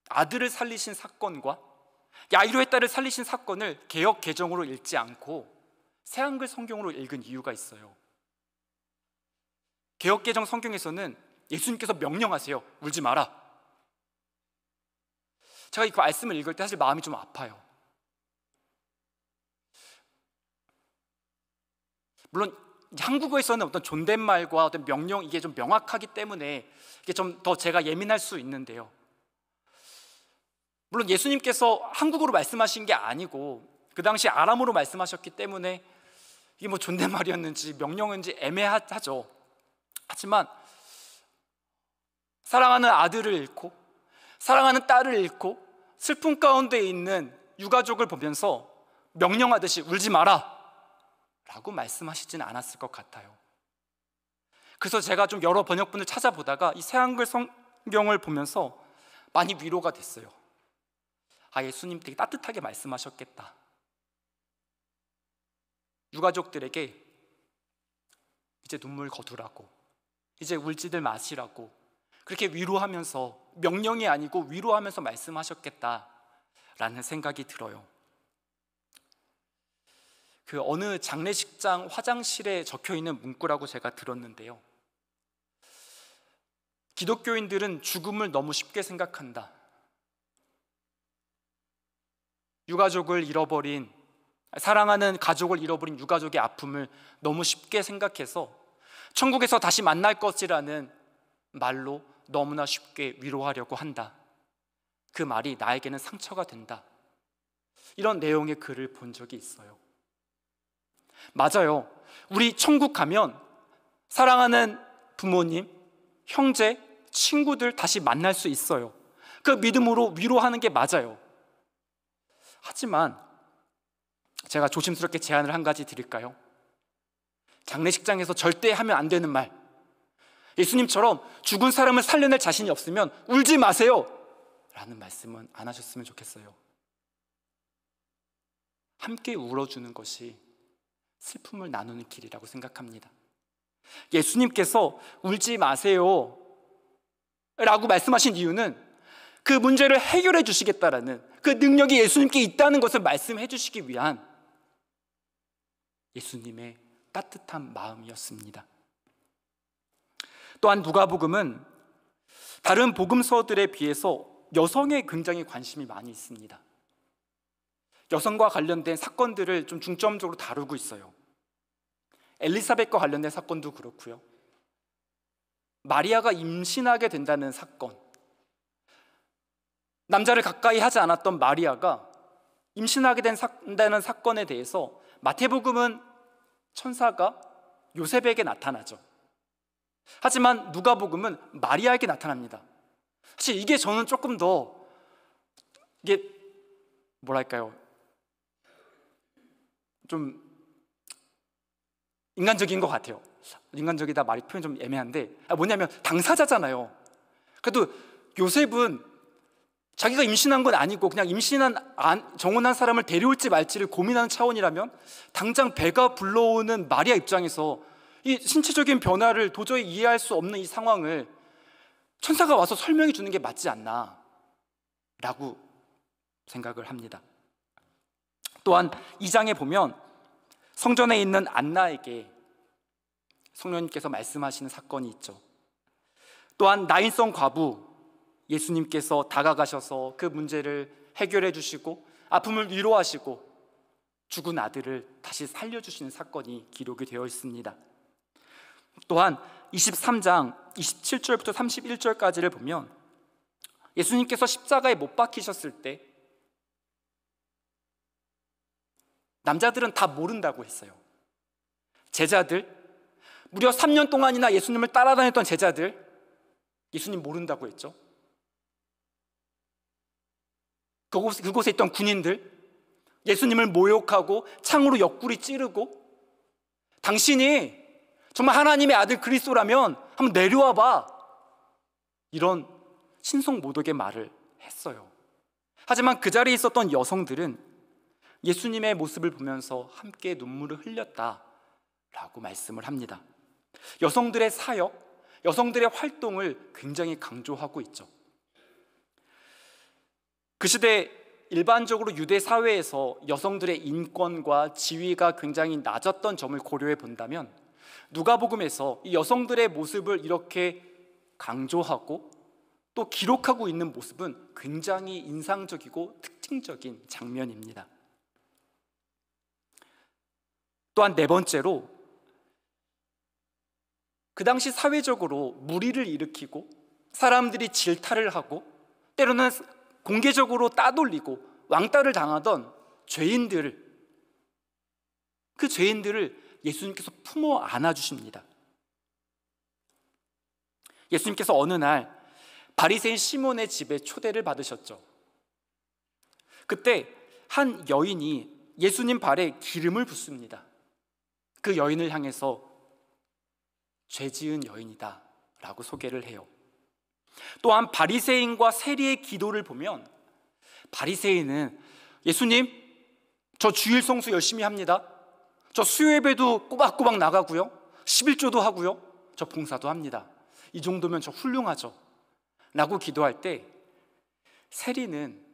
Speaker 1: 아들을 살리신 사건과 야이로의 딸을 살리신 사건을 개역 개정으로 읽지 않고 새한글 성경으로 읽은 이유가 있어요. 개역 개정 성경에서는 예수님께서 명령하세요. 울지 마라. 제가 이 말씀을 읽을 때 사실 마음이 좀 아파요. 물론 한국어에서는 어떤 존댓말과 어떤 명령, 이게 좀 명확하기 때문에 이게 좀 더 제가 예민할 수 있는데요. 물론 예수님께서 한국어로 말씀하신 게 아니고 그 당시 아람어로 말씀하셨기 때문에 이게 뭐 존댓말이었는지 명령인지 애매하죠. 하지만 사랑하는 아들을 잃고 사랑하는 딸을 잃고 슬픔 가운데 있는 유가족을 보면서 명령하듯이 울지 마라 라고 말씀하시진 않았을 것 같아요. 그래서 제가 좀 여러 번역본을 찾아보다가 이 새한글 성경을 보면서 많이 위로가 됐어요. 아, 예수님 되게 따뜻하게 말씀하셨겠다. 유가족들에게 이제 눈물 거두라고, 이제 울지들 마시라고 그렇게 위로하면서, 명령이 아니고 위로하면서 말씀하셨겠다라는 생각이 들어요. 그 어느 장례식장 화장실에 적혀있는 문구라고 제가 들었는데요. 기독교인들은 죽음을 너무 쉽게 생각한다. 유가족을 잃어버린, 사랑하는 가족을 잃어버린 유가족의 아픔을 너무 쉽게 생각해서 천국에서 다시 만날 것이라는 말로 너무나 쉽게 위로하려고 한다. 그 말이 나에게는 상처가 된다. 이런 내용의 글을 본 적이 있어요. 맞아요. 우리 천국 가면 사랑하는 부모님, 형제, 친구들 다시 만날 수 있어요. 그 믿음으로 위로하는 게 맞아요. 하지만 제가 조심스럽게 제안을 한 가지 드릴까요? 장례식장에서 절대 하면 안 되는 말, 예수님처럼 죽은 사람을 살려낼 자신이 없으면 울지 마세요 라는 말씀은 안 하셨으면 좋겠어요. 함께 울어주는 것이 슬픔을 나누는 길이라고 생각합니다. 예수님께서 울지 마세요 라고 말씀하신 이유는 그 문제를 해결해 주시겠다라는 그 능력이 예수님께 있다는 것을 말씀해 주시기 위한 예수님의 따뜻한 마음이었습니다. 또한 누가복음은 다른 복음서들에 비해서 여성에 굉장히 관심이 많이 있습니다. 여성과 관련된 사건들을 좀 중점적으로 다루고 있어요. 엘리사벳과 관련된 사건도 그렇고요. 마리아가 임신하게 된다는 사건, 남자를 가까이 하지 않았던 마리아가 임신하게 된다는 사건에 대해서 마태복음은 천사가 요셉에게 나타나죠. 하지만 누가복음은 마리아에게 나타납니다. 사실 이게 저는 조금 더 이게 뭐랄까요, 좀 인간적인 것 같아요. 인간적이다 말이 표현 좀 애매한데, 뭐냐면 당사자잖아요. 그래도 요셉은 자기가 임신한 건 아니고 그냥 정혼한 사람을 데려올지 말지를 고민하는 차원이라면 당장 배가 불러오는 마리아 입장에서 이 신체적인 변화를 도저히 이해할 수 없는 이 상황을 천사가 와서 설명해 주는 게 맞지 않나 라고 생각을 합니다. 또한 2장에 보면 성전에 있는 안나에게 성령님께서 말씀하시는 사건이 있죠. 또한 나인성 과부, 예수님께서 다가가셔서 그 문제를 해결해 주시고 아픔을 위로하시고 죽은 아들을 다시 살려주시는 사건이 기록이 되어 있습니다. 또한 23장 27절부터 31절까지를 보면 예수님께서 십자가에 못 박히셨을 때 남자들은 다 모른다고 했어요. 제자들, 무려 3년 동안이나 예수님을 따라다녔던 제자들, 예수님 모른다고 했죠. 그곳에 있던 군인들, 예수님을 모욕하고 창으로 옆구리 찌르고, 당신이 정말 하나님의 아들 그리스도라면 한번 내려와 봐, 이런 신성모독의 말을 했어요. 하지만 그 자리에 있었던 여성들은 예수님의 모습을 보면서 함께 눈물을 흘렸다라고 말씀을 합니다. 여성들의 사역, 여성들의 활동을 굉장히 강조하고 있죠. 그 시대 일반적으로 유대 사회에서 여성들의 인권과 지위가 굉장히 낮았던 점을 고려해 본다면 누가복음에서 이 여성들의 모습을 이렇게 강조하고 또 기록하고 있는 모습은 굉장히 인상적이고 특징적인 장면입니다. 또한 네 번째로, 그 당시 사회적으로 무리를 일으키고 사람들이 질타를 하고 때로는 공개적으로 따돌리고 왕따를 당하던 죄인들을, 그 죄인들을 예수님께서 품어 안아주십니다. 예수님께서 어느 날 바리새인 시몬의 집에 초대를 받으셨죠. 그때 한 여인이 예수님 발에 기름을 붓습니다. 그 여인을 향해서 죄 지은 여인이다 라고 소개를 해요. 또한 바리새인과 세리의 기도를 보면 바리새인은 예수님, 저 주일 성수 열심히 합니다. 저 수요예배도 꼬박꼬박 나가고요, 11조도 하고요, 저 봉사도 합니다. 이 정도면 저 훌륭하죠 라고 기도할 때 세리는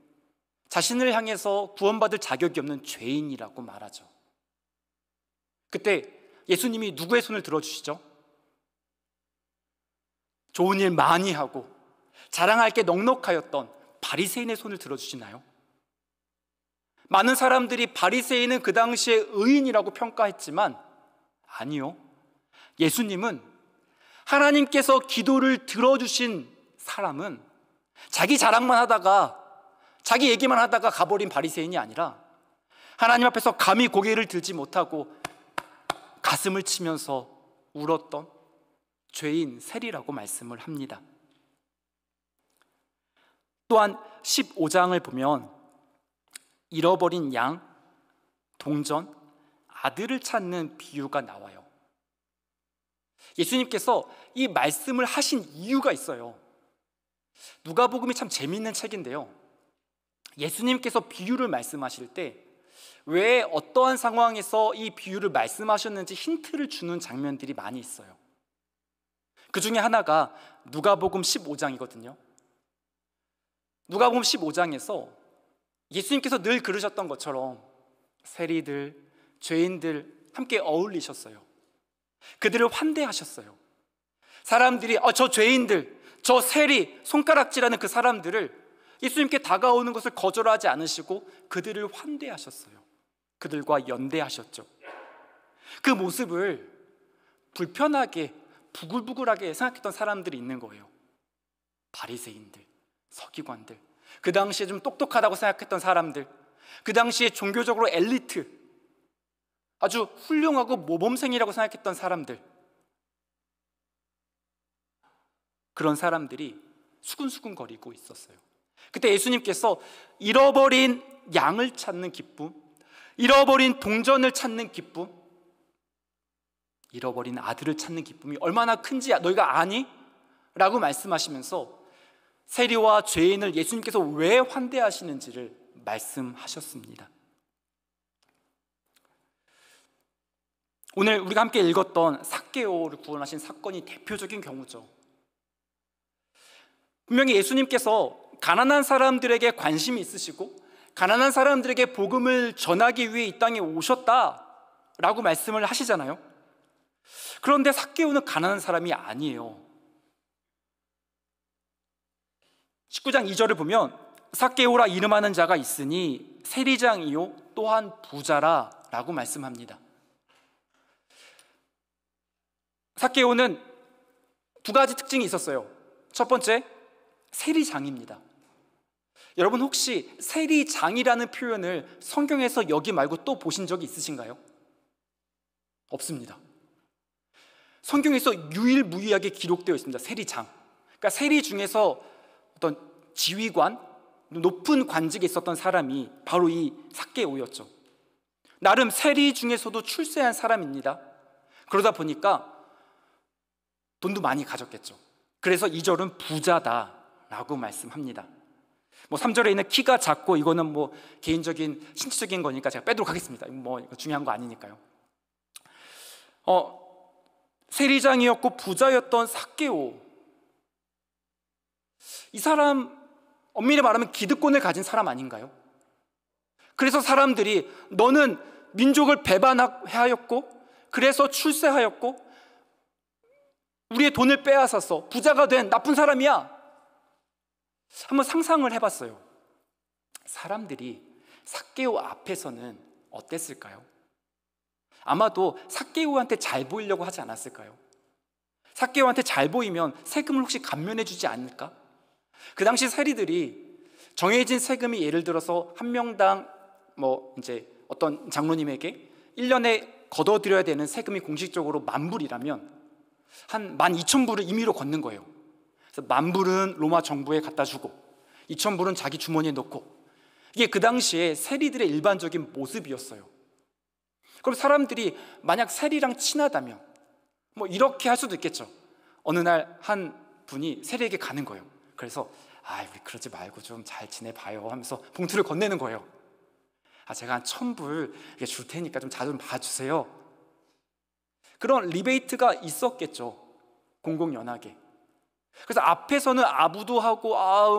Speaker 1: 자신을 향해서 구원받을 자격이 없는 죄인이라고 말하죠. 그때 예수님이 누구의 손을 들어주시죠? 좋은 일 많이 하고 자랑할 게 넉넉하였던 바리새인의 손을 들어주시나요? 많은 사람들이 바리새인은 그 당시에 의인이라고 평가했지만 아니요, 예수님은 하나님께서 기도를 들어주신 사람은 자기 자랑만 하다가 자기 얘기만 하다가 가버린 바리새인이 아니라 하나님 앞에서 감히 고개를 들지 못하고 가슴을 치면서 울었던 죄인 세리라고 말씀을 합니다. 또한 15장을 보면 잃어버린 양, 동전, 아들을 찾는 비유가 나와요. 예수님께서 이 말씀을 하신 이유가 있어요. 누가복음이 참 재미있는 책인데요, 예수님께서 비유를 말씀하실 때 왜 어떠한 상황에서 이 비유를 말씀하셨는지 힌트를 주는 장면들이 많이 있어요. 그 중에 하나가 누가복음 15장이거든요. 누가복음 15장에서 예수님께서 늘 그러셨던 것처럼 세리들, 죄인들 함께 어울리셨어요. 그들을 환대하셨어요. 사람들이 저 죄인들, 저 세리, 손가락질하는 그 사람들을 예수님께 다가오는 것을 거절하지 않으시고 그들을 환대하셨어요. 그들과 연대하셨죠. 그 모습을 불편하게, 부글부글하게 생각했던 사람들이 있는 거예요. 바리새인들, 서기관들, 그 당시에 좀 똑똑하다고 생각했던 사람들, 그 당시에 종교적으로 엘리트, 아주 훌륭하고 모범생이라고 생각했던 사람들, 그런 사람들이 수근수근거리고 있었어요. 그때 예수님께서 잃어버린 양을 찾는 기쁨, 잃어버린 동전을 찾는 기쁨, 잃어버린 아들을 찾는 기쁨이 얼마나 큰지 너희가 아니? 라고 말씀하시면서 세리와 죄인을 예수님께서 왜 환대하시는지를 말씀하셨습니다. 오늘 우리가 함께 읽었던 삭개오를 구원하신 사건이 대표적인 경우죠. 분명히 예수님께서 가난한 사람들에게 관심이 있으시고 가난한 사람들에게 복음을 전하기 위해 이 땅에 오셨다라고 말씀을 하시잖아요. 그런데 삭개오는 가난한 사람이 아니에요. 19장 2절을 보면 삭개오라 이름하는 자가 있으니 세리장이요 또한 부자라 라고 말씀합니다. 삭개오는 두 가지 특징이 있었어요. 첫 번째, 세리장입니다. 여러분 혹시 세리장이라는 표현을 성경에서 여기 말고 또 보신 적이 있으신가요? 없습니다. 성경에서 유일무이하게 기록되어 있습니다. 세리장. 그러니까 세리 중에서 어떤 지휘관, 높은 관직에 있었던 사람이 바로 이 삭개오였죠. 나름 세리 중에서도 출세한 사람입니다. 그러다 보니까 돈도 많이 가졌겠죠. 그래서 2절은 부자다라고 말씀합니다. 3절에 있는 키가 작고 이거는 개인적인 신체적인 거니까 제가 빼도록 하겠습니다. 이거 중요한 거 아니니까요. 세리장이었고 부자였던 삭개오, 이 사람 엄밀히 말하면 기득권을 가진 사람 아닌가요? 그래서 사람들이 너는 민족을 배반하였고 그래서 출세하였고 우리의 돈을 빼앗았어, 부자가 된 나쁜 사람이야. 한번 상상을 해봤어요. 사람들이 삭개오 앞에서는 어땠을까요? 아마도 삭개오한테 잘 보이려고 하지 않았을까요? 삭개오한테 잘 보이면 세금을 혹시 감면해 주지 않을까? 그 당시 세리들이 정해진 세금이 예를 들어서 한 명당 이제 어떤 장로님에게 1년에 걷어들여야 되는 세금이 공식적으로 10,000불이라면 한 12,000불을 임의로 걷는 거예요. 그래서 10,000불은 로마 정부에 갖다 주고 2,000불은 자기 주머니에 넣고, 이게 그 당시에 세리들의 일반적인 모습이었어요. 그럼 사람들이 만약 세리랑 친하다면 이렇게 할 수도 있겠죠. 어느 날 한 분이 세리에게 가는 거예요. 그래서 우리 그러지 말고 좀 잘 지내봐요 하면서 봉투를 건네는 거예요. 제가 한 1,000불 줄 테니까 좀 자주 좀 봐주세요. 그런 리베이트가 있었겠죠, 공공연하게. 그래서 앞에서는 아부도 하고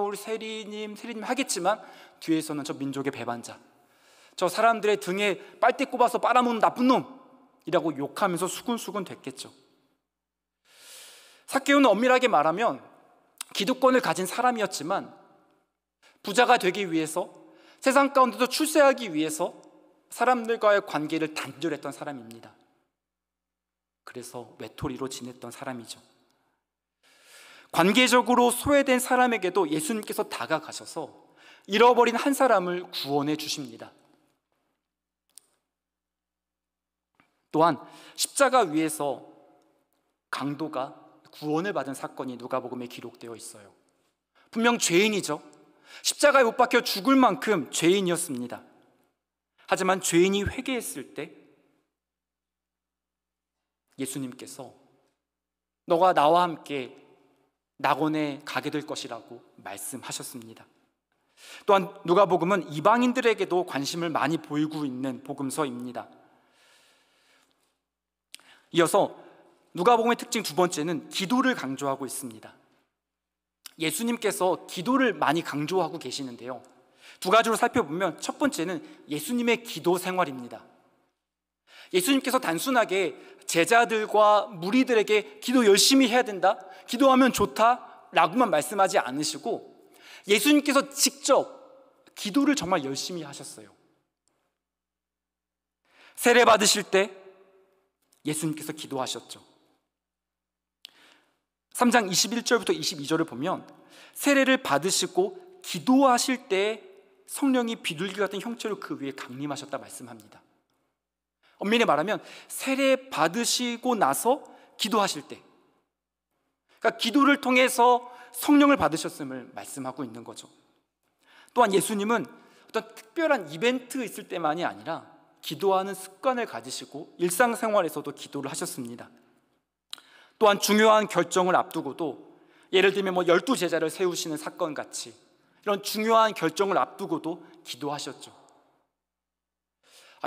Speaker 1: 우리 세리님 하겠지만 뒤에서는 저 민족의 배반자, 저 사람들의 등에 빨대 꼽아서 빨아먹는 나쁜 놈이라고 욕하면서 수군수군 됐겠죠. 삭개오는 엄밀하게 말하면 기득권을 가진 사람이었지만 부자가 되기 위해서, 세상 가운데도 출세하기 위해서 사람들과의 관계를 단절했던 사람입니다. 그래서 외톨이로 지냈던 사람이죠. 관계적으로 소외된 사람에게도 예수님께서 다가가셔서 잃어버린 한 사람을 구원해 주십니다. 또한 십자가 위에서 강도가 구원을 받은 사건이 누가복음에 기록되어 있어요. 분명 죄인이죠. 십자가에 못 박혀 죽을 만큼 죄인이었습니다. 하지만 죄인이 회개했을 때 예수님께서 너가 나와 함께 낙원에 가게 될 것이라고 말씀하셨습니다. 또한 누가복음은 이방인들에게도 관심을 많이 보이고 있는 복음서입니다. 이어서 누가복음의 특징 두 번째는 기도를 강조하고 있습니다. 예수님께서 기도를 많이 강조하고 계시는데요, 두 가지로 살펴보면 첫 번째는 예수님의 기도 생활입니다. 예수님께서 단순하게 제자들과 무리들에게 기도 열심히 해야 된다, 기도하면 좋다 라고만 말씀하지 않으시고 예수님께서 직접 기도를 정말 열심히 하셨어요. 세례 받으실 때 예수님께서 기도하셨죠. 3장 21절부터 22절을 보면 세례를 받으시고 기도하실 때 성령이 비둘기 같은 형체로 그 위에 강림하셨다 말씀합니다. 엄밀히 말하면 세례 받으시고 나서 기도하실 때, 그러니까 기도를 통해서 성령을 받으셨음을 말씀하고 있는 거죠. 또한 예수님은 어떤 특별한 이벤트 있을 때만이 아니라 기도하는 습관을 가지시고 일상생활에서도 기도를 하셨습니다. 또한 중요한 결정을 앞두고도, 예를 들면 12제자를 세우시는 사건 같이 이런 중요한 결정을 앞두고도 기도하셨죠.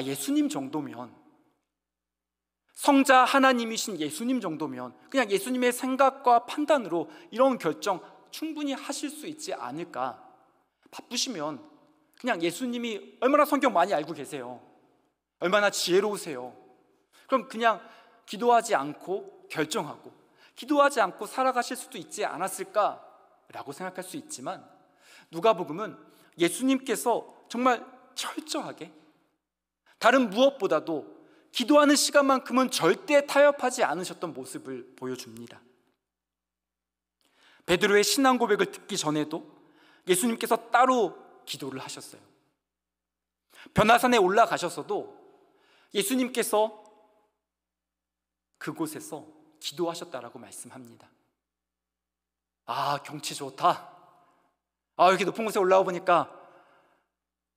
Speaker 1: 예수님 정도면, 성자 하나님이신 예수님 정도면 그냥 예수님의 생각과 판단으로 이런 결정 충분히 하실 수 있지 않을까. 바쁘시면 그냥 예수님이 얼마나 성경 많이 알고 계세요, 얼마나 지혜로우세요, 그럼 그냥 기도하지 않고 결정하고 기도하지 않고 살아가실 수도 있지 않았을까라고 생각할 수 있지만 누가복음은 예수님께서 정말 철저하게 다른 무엇보다도 기도하는 시간만큼은 절대 타협하지 않으셨던 모습을 보여줍니다. 베드로의 신앙 고백을 듣기 전에도 예수님께서 따로 기도를 하셨어요. 변화산에 올라가셔서도 예수님께서 그곳에서 기도하셨다라고 말씀합니다. 아, 경치 좋다. 아, 이렇게 높은 곳에 올라와 보니까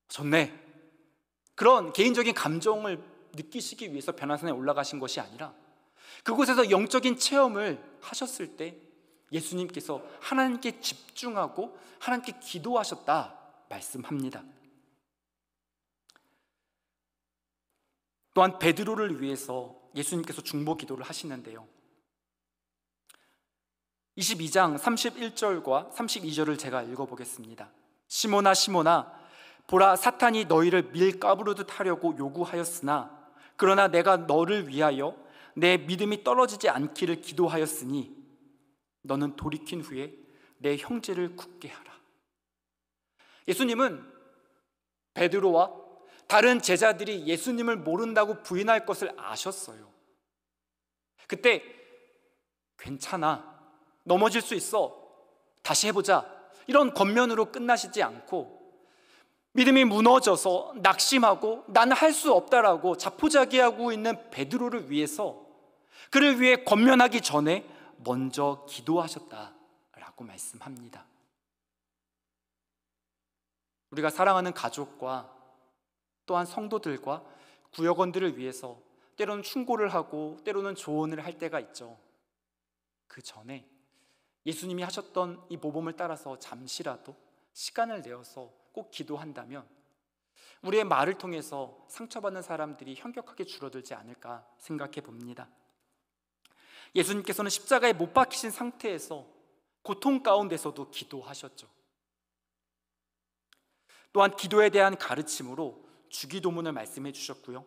Speaker 1: 좋네. 그런 개인적인 감정을 느끼시기 위해서 변화산에 올라가신 것이 아니라 그곳에서 영적인 체험을 하셨을 때 예수님께서 하나님께 집중하고 하나님께 기도하셨다 말씀합니다. 또한 베드로를 위해서 예수님께서 중보 기도를 하시는데요, 22장 31절과 32절을 제가 읽어보겠습니다. 시몬아 시몬아, 보라, 사탄이 너희를 밀가부르듯 하려고 요구하였으나 그러나 내가 너를 위하여 내 믿음이 떨어지지 않기를 기도하였으니 너는 돌이킨 후에 내 형제를 굳게 하라. 예수님은 베드로와 다른 제자들이 예수님을 모른다고 부인할 것을 아셨어요. 그때 괜찮아, 넘어질 수 있어, 다시 해보자, 이런 겉면으로 끝나시지 않고 믿음이 무너져서 낙심하고 나는 할 수 없다라고 자포자기하고 있는 베드로를 위해서, 그를 위해 권면하기 전에 먼저 기도하셨다라고 말씀합니다. 우리가 사랑하는 가족과 또한 성도들과 구역원들을 위해서 때로는 충고를 하고 때로는 조언을 할 때가 있죠. 그 전에 예수님이 하셨던 이 모범을 따라서 잠시라도 시간을 내어서 꼭 기도한다면 우리의 말을 통해서 상처받는 사람들이 현격하게 줄어들지 않을까 생각해 봅니다. 예수님께서는 십자가에 못 박히신 상태에서 고통 가운데서도 기도하셨죠. 또한 기도에 대한 가르침으로 주기도문을 말씀해 주셨고요,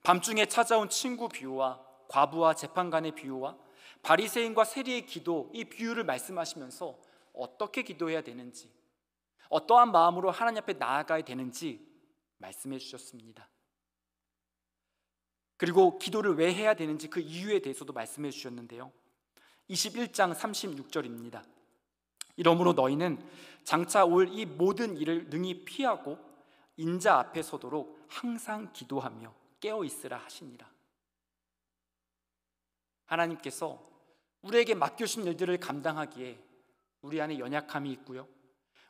Speaker 1: 밤중에 찾아온 친구 비유와 과부와 재판관의 비유와 바리새인과 세리의 기도, 이 비유를 말씀하시면서 어떻게 기도해야 되는지, 어떠한 마음으로 하나님 앞에 나아가야 되는지 말씀해 주셨습니다. 그리고 기도를 왜 해야 되는지 그 이유에 대해서도 말씀해 주셨는데요, 21장 36절입니다. 이러므로 너희는 장차 올 이 모든 일을 능히 피하고 인자 앞에 서도록 항상 기도하며 깨어 있으라 하시니라. 하나님께서 우리에게 맡겨주신 일들을 감당하기에 우리 안에 연약함이 있고요,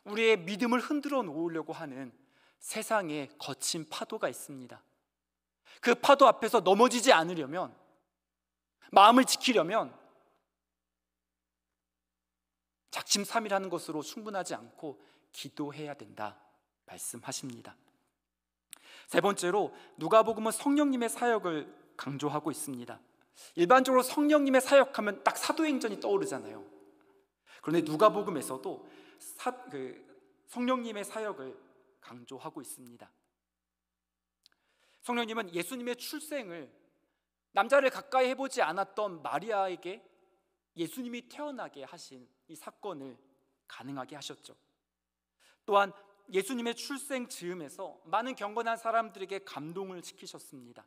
Speaker 1: 우리의 믿음을 흔들어 놓으려고 하는 세상의 거친 파도가 있습니다. 그 파도 앞에서 넘어지지 않으려면, 마음을 지키려면 작심삼일하는 것으로 충분하지 않고 기도해야 된다 말씀하십니다. 세 번째로 누가복음은 성령님의 사역을 강조하고 있습니다. 일반적으로 성령님의 사역하면 딱 사도행전이 떠오르잖아요. 그런데 누가복음에서도 성령님의 사역을 강조하고 있습니다. 성령님은 예수님의 출생을 남자를 가까이 해보지 않았던 마리아에게 예수님이 태어나게 하신 이 사건을 가능하게 하셨죠. 또한 예수님의 출생 즈음에서 많은 경건한 사람들에게 감동을 시키셨습니다.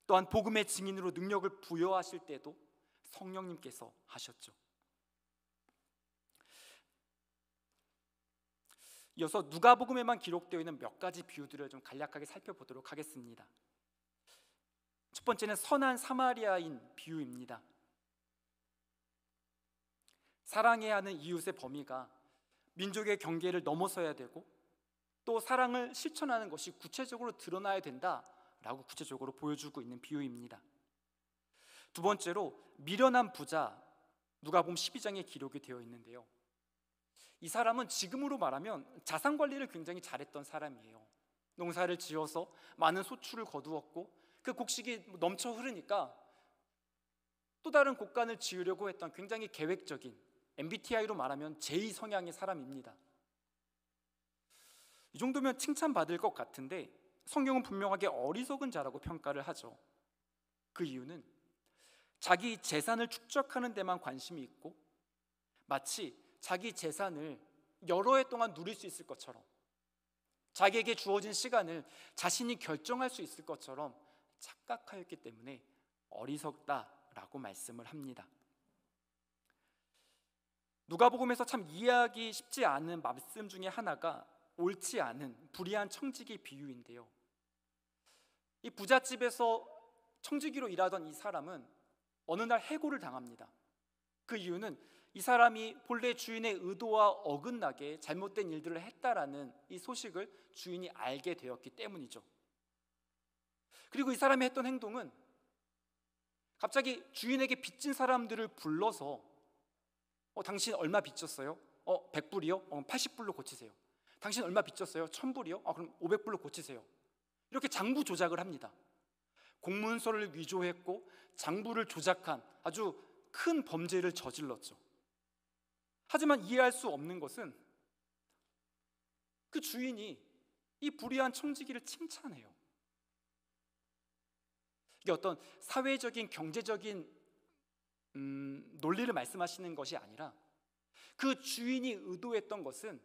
Speaker 1: 또한 복음의 증인으로 능력을 부여하실 때도 성령님께서 하셨죠. 이어서 누가복음에만 기록되어 있는 몇 가지 비유들을 좀 간략하게 살펴보도록 하겠습니다. 첫 번째는 선한 사마리아인 비유입니다. 사랑해야 하는 이웃의 범위가 민족의 경계를 넘어서야 되고 또 사랑을 실천하는 것이 구체적으로 드러나야 된다라고 구체적으로 보여주고 있는 비유입니다. 두 번째로 미련한 부자, 누가복음 12장에 기록이 되어 있는데요, 이 사람은 지금으로 말하면 자산 관리를 굉장히 잘했던 사람이에요. 농사를 지어서 많은 소출을 거두었고 그 곡식이 넘쳐 흐르니까 또 다른 곡간을 지으려고 했던 굉장히 계획적인, MBTI로 말하면 제2 성향의 사람입니다. 이 정도면 칭찬받을 것 같은데 성경은 분명하게 어리석은 자라고 평가를 하죠. 그 이유는 자기 재산을 축적하는 데만 관심이 있고 마치 자기 재산을 여러 해 동안 누릴 수 있을 것처럼, 자기에게 주어진 시간을 자신이 결정할 수 있을 것처럼 착각하였기 때문에 어리석다라고 말씀을 합니다. 누가복음에서 참 이해하기 쉽지 않은 말씀 중에 하나가 옳지 않은 불의한 청지기 비유인데요, 이 부잣집에서 청지기로 일하던 이 사람은 어느 날 해고를 당합니다. 그 이유는 이 사람이 본래 주인의 의도와 어긋나게 잘못된 일들을 했다라는 이 소식을 주인이 알게 되었기 때문이죠. 그리고 이 사람이 했던 행동은 갑자기 주인에게 빚진 사람들을 불러서 당신 얼마 빚졌어요? 100불이요? 80불로 고치세요. 당신 얼마 빚졌어요? 1000불이요? 그럼 500불로 고치세요. 이렇게 장부 조작을 합니다. 공문서를 위조했고 장부를 조작한 아주 큰 범죄를 저질렀죠. 하지만 이해할 수 없는 것은 그 주인이 이 불의한 청지기를 칭찬해요. 이게 어떤 사회적인 경제적인 논리를 말씀하시는 것이 아니라 그 주인이 의도했던 것은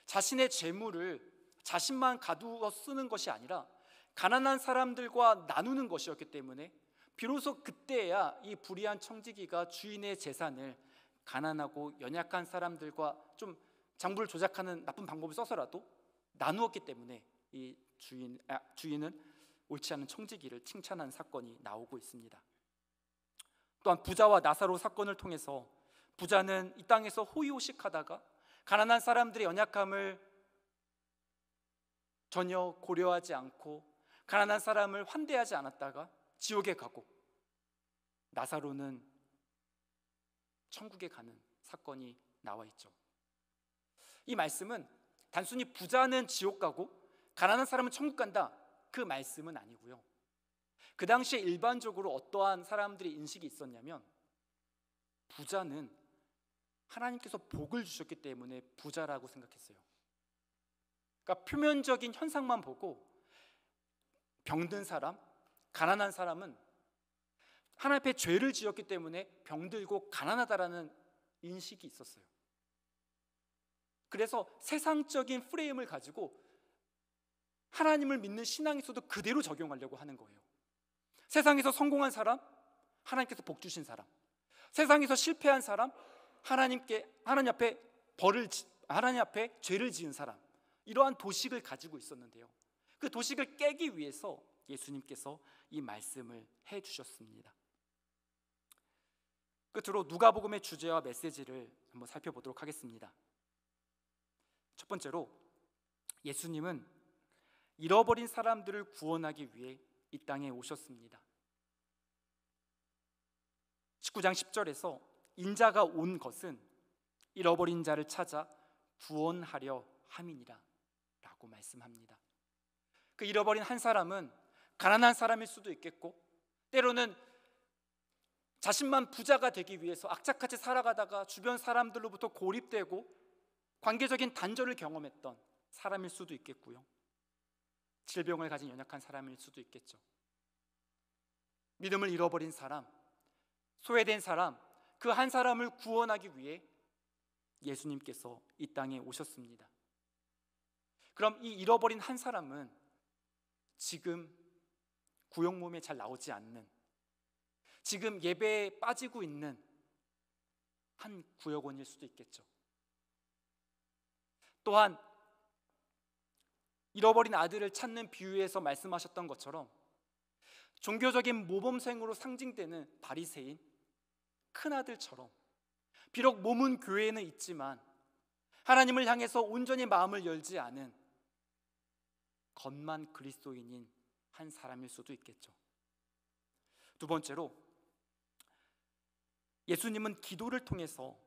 Speaker 1: 자신의 재물을 자신만 가두어 쓰는 것이 아니라 가난한 사람들과 나누는 것이었기 때문에 비로소 그때야 이 불의한 청지기가 주인의 재산을 가난하고 연약한 사람들과 좀 장부를 조작하는 나쁜 방법을 써서라도 나누었기 때문에 이 주인은 옳지 않은 청지기를 칭찬한 사건이 나오고 있습니다. 또한 부자와 나사로 사건을 통해서 부자는 이 땅에서 호의호식하다가 가난한 사람들의 연약함을 전혀 고려하지 않고 가난한 사람을 환대하지 않았다가 지옥에 가고, 나사로는 천국에 가는 사건이 나와 있죠. 이 말씀은 단순히 부자는 지옥 가고 가난한 사람은 천국 간다, 그 말씀은 아니고요, 그 당시에 일반적으로 어떠한 사람들의 인식이 있었냐면 부자는 하나님께서 복을 주셨기 때문에 부자라고 생각했어요. 그러니까 표면적인 현상만 보고 병든 사람, 가난한 사람은 하나님 앞에 죄를 지었기 때문에 병들고 가난하다라는 인식이 있었어요. 그래서 세상적인 프레임을 가지고 하나님을 믿는 신앙에서도 그대로 적용하려고 하는 거예요. 세상에서 성공한 사람, 하나님께서 복 주신 사람, 세상에서 실패한 사람, 하나님 앞에 죄를 지은 사람, 이러한 도식을 가지고 있었는데요, 그 도식을 깨기 위해서 예수님께서 이 말씀을 해주셨습니다. 끝으로 누가복음의 주제와 메시지를 한번 살펴보도록 하겠습니다. 첫 번째로, 예수님은 잃어버린 사람들을 구원하기 위해 이 땅에 오셨습니다. 19장 10절에서 인자가 온 것은 잃어버린 자를 찾아 구원하려 함이니라 라고 말씀합니다. 그 잃어버린 한 사람은 가난한 사람일 수도 있겠고, 때로는 자신만 부자가 되기 위해서 악착같이 살아가다가 주변 사람들로부터 고립되고 관계적인 단절을 경험했던 사람일 수도 있겠고요, 질병을 가진 연약한 사람일 수도 있겠죠. 믿음을 잃어버린 사람, 소외된 사람, 그 한 사람을 구원하기 위해 예수님께서 이 땅에 오셨습니다. 그럼 이 잃어버린 한 사람은 지금 구역 몸에 잘 나오지 않는, 지금 예배에 빠지고 있는 한 구역원일 수도 있겠죠. 또한 잃어버린 아들을 찾는 비유에서 말씀하셨던 것처럼 종교적인 모범생으로 상징되는 바리새인 큰아들처럼 비록 몸은 교회에는 있지만 하나님을 향해서 온전히 마음을 열지 않은 겉만 그리스도인인 한 사람일 수도 있겠죠. 두 번째로, 예수님은 기도를 통해서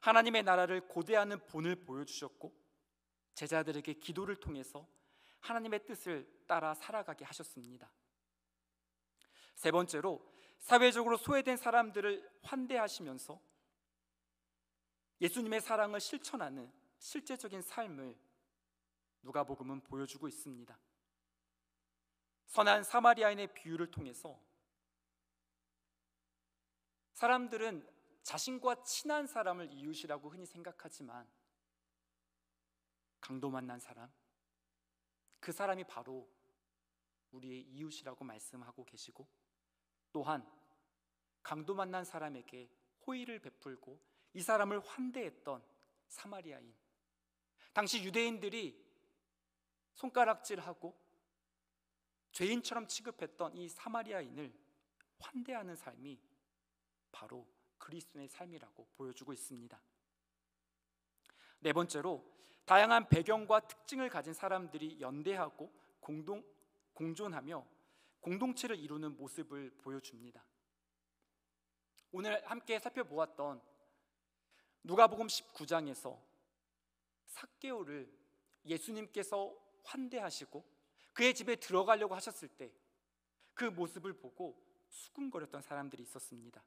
Speaker 1: 하나님의 나라를 고대하는 본을 보여주셨고 제자들에게 기도를 통해서 하나님의 뜻을 따라 살아가게 하셨습니다. 세 번째로, 사회적으로 소외된 사람들을 환대하시면서 예수님의 사랑을 실천하는 실제적인 삶을 누가복음은 보여주고 있습니다. 선한 사마리아인의 비유를 통해서 사람들은 자신과 친한 사람을 이웃이라고 흔히 생각하지만 강도 만난 사람, 그 사람이 바로 우리의 이웃이라고 말씀하고 계시고, 또한 강도 만난 사람에게 호의를 베풀고 이 사람을 환대했던 사마리아인, 당시 유대인들이 손가락질하고 죄인처럼 취급했던 이 사마리아인을 환대하는 삶이 바로 그리스도의 삶이라고 보여주고 있습니다. 네 번째로, 다양한 배경과 특징을 가진 사람들이 연대하고 공존하며 공동체를 이루는 모습을 보여줍니다. 오늘 함께 살펴보았던 누가복음 19장에서 삭개오를 예수님께서 환대하시고 그의 집에 들어가려고 하셨을 때 그 모습을 보고 수군거렸던 사람들이 있었습니다.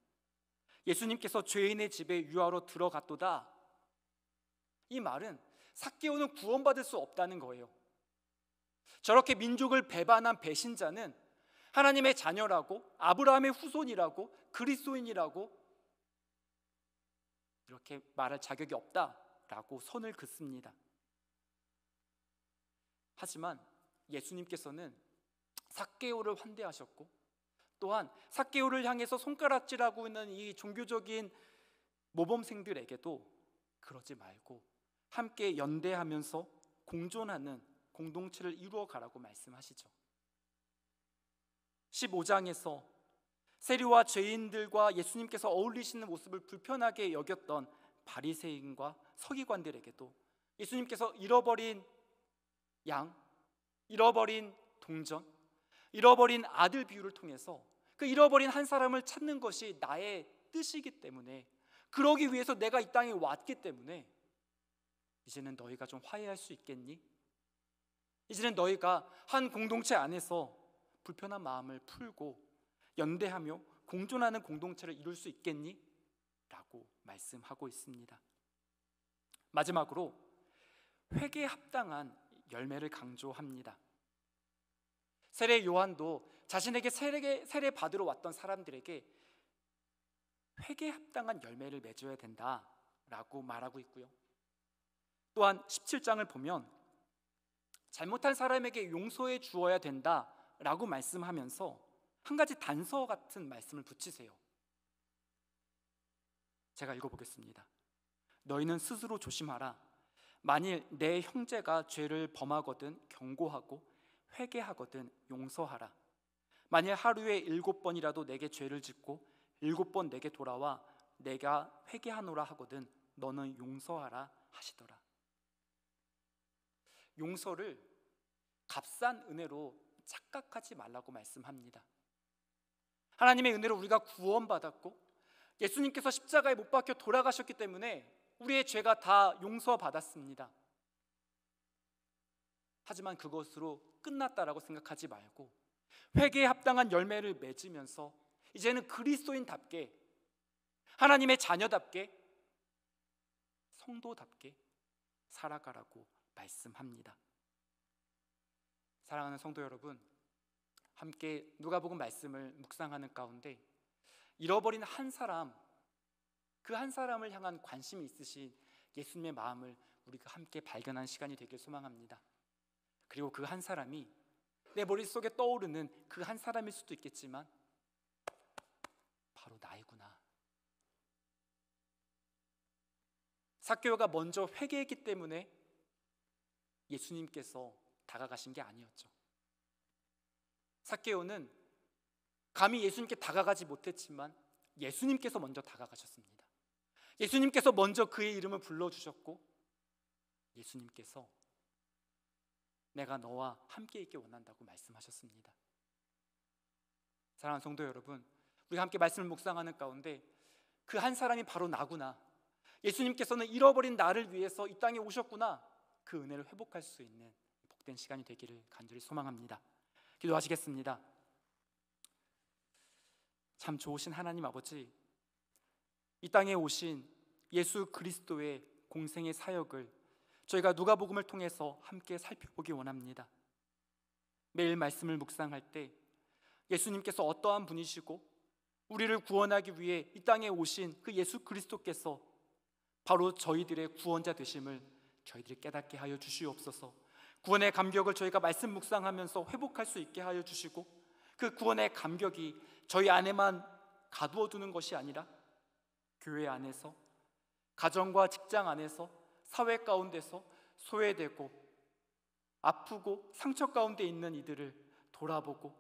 Speaker 1: 예수님께서 죄인의 집에 유하로 들어갔도다, 이 말은 삭개오는 구원받을 수 없다는 거예요. 저렇게 민족을 배반한 배신자는 하나님의 자녀라고, 아브라함의 후손이라고, 그리스도인이라고 이렇게 말할 자격이 없다라고 선을 긋습니다. 하지만 예수님께서는 삭개오를 환대하셨고, 또한 삭개오를 향해서 손가락질하고 있는 이 종교적인 모범생들에게도 그러지 말고 함께 연대하면서 공존하는 공동체를 이루어 가라고 말씀하시죠. 15장에서 세리와 죄인들과 예수님께서 어울리시는 모습을 불편하게 여겼던 바리새인과 서기관들에게도 예수님께서 잃어버린 양, 잃어버린 동전, 잃어버린 아들 비유를 통해서 그 잃어버린 한 사람을 찾는 것이 나의 뜻이기 때문에, 그러기 위해서 내가 이 땅에 왔기 때문에 이제는 너희가 좀 화해할 수 있겠니? 이제는 너희가 한 공동체 안에서 불편한 마음을 풀고 연대하며 공존하는 공동체를 이룰 수 있겠니? 라고 말씀하고 있습니다. 마지막으로 회개에 합당한 열매를 강조합니다. 세례 요한도 자신에게 세례 받으러 왔던 사람들에게 회개에 합당한 열매를 맺어야 된다라고 말하고 있고요. 또한 17장을 보면 잘못한 사람에게 용서해 주어야 된다라고 말씀하면서 한 가지 단서 같은 말씀을 붙이세요. 제가 읽어보겠습니다. 너희는 스스로 조심하라. 만일 내 형제가 죄를 범하거든 경고하고 회개하거든 용서하라. 만일 하루에 7번이라도 내게 죄를 짓고 7번 내게 돌아와 내가 회개하노라 하거든 너는 용서하라 하시더라. 용서를 값싼 은혜로 착각하지 말라고 말씀합니다. 하나님의 은혜로 우리가 구원받았고 예수님께서 십자가에 못 박혀 돌아가셨기 때문에 우리의 죄가 다 용서받았습니다. 하지만 그것으로 끝났다라고 생각하지 말고 회개에 합당한 열매를 맺으면서 이제는 그리스도인답게, 하나님의 자녀답게, 성도답게 살아가라고 말씀합니다. 사랑하는 성도 여러분, 함께 누가복음 말씀을 묵상하는 가운데 잃어버린 한 사람, 그 한 사람을 향한 관심이 있으신 예수님의 마음을 우리가 함께 발견하는 시간이 되길 소망합니다. 그리고 그 한 사람이 내 머릿속에 떠오르는 그 한 사람일 수도 있겠지만 바로 나이구나. 삭개오가 먼저 회개했기 때문에 예수님께서 다가가신 게 아니었죠. 삭개오는 감히 예수님께 다가가지 못했지만 예수님께서 먼저 다가가셨습니다. 예수님께서 먼저 그의 이름을 불러주셨고 예수님께서 내가 너와 함께 있기 원한다고 말씀하셨습니다. 사랑하는 성도 여러분, 우리가 함께 말씀을 묵상하는 가운데 그 한 사람이 바로 나구나, 예수님께서는 잃어버린 나를 위해서 이 땅에 오셨구나, 그 은혜를 회복할 수 있는 복된 시간이 되기를 간절히 소망합니다. 기도하시겠습니다. 참 좋으신 하나님 아버지, 이 땅에 오신 예수 그리스도의 공생의 사역을 저희가 누가복음을 통해서 함께 살펴보기 원합니다. 매일 말씀을 묵상할 때 예수님께서 어떠한 분이시고 우리를 구원하기 위해 이 땅에 오신 그 예수 그리스도께서 바로 저희들의 구원자 되심을 저희들이 깨닫게 하여 주시옵소서. 구원의 감격을 저희가 말씀 묵상하면서 회복할 수 있게 하여 주시고, 그 구원의 감격이 저희 안에만 가두어 두는 것이 아니라 교회 안에서, 가정과 직장 안에서, 사회 가운데서 소외되고 아프고 상처 가운데 있는 이들을 돌아보고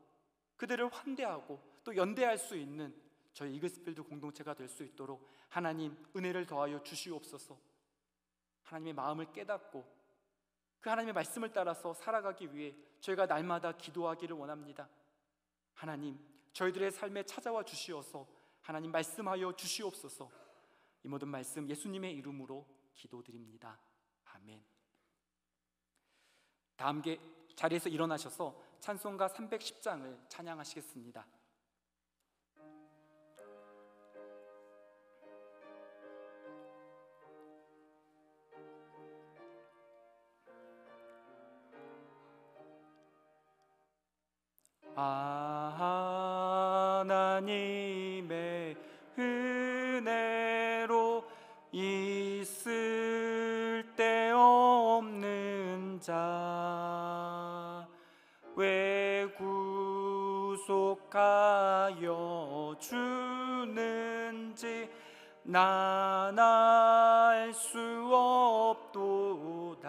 Speaker 1: 그들을 환대하고 또 연대할 수 있는 저희 이글스필드 공동체가 될 수 있도록 하나님 은혜를 더하여 주시옵소서. 하나님의 마음을 깨닫고 그 하나님의 말씀을 따라서 살아가기 위해 저희가 날마다 기도하기를 원합니다. 하나님, 저희들의 삶에 찾아와 주시어서 하나님 말씀하여 주시옵소서. 이 모든 말씀 예수님의 이름으로 기도드립니다. 아멘. 다 함께 자리에서 일어나셔서 찬송가 310장을 찬양하시겠습니다. 하나님의 은혜로 있을 데 없는 자 왜 구속하여 주는지 난 알 수 없도다.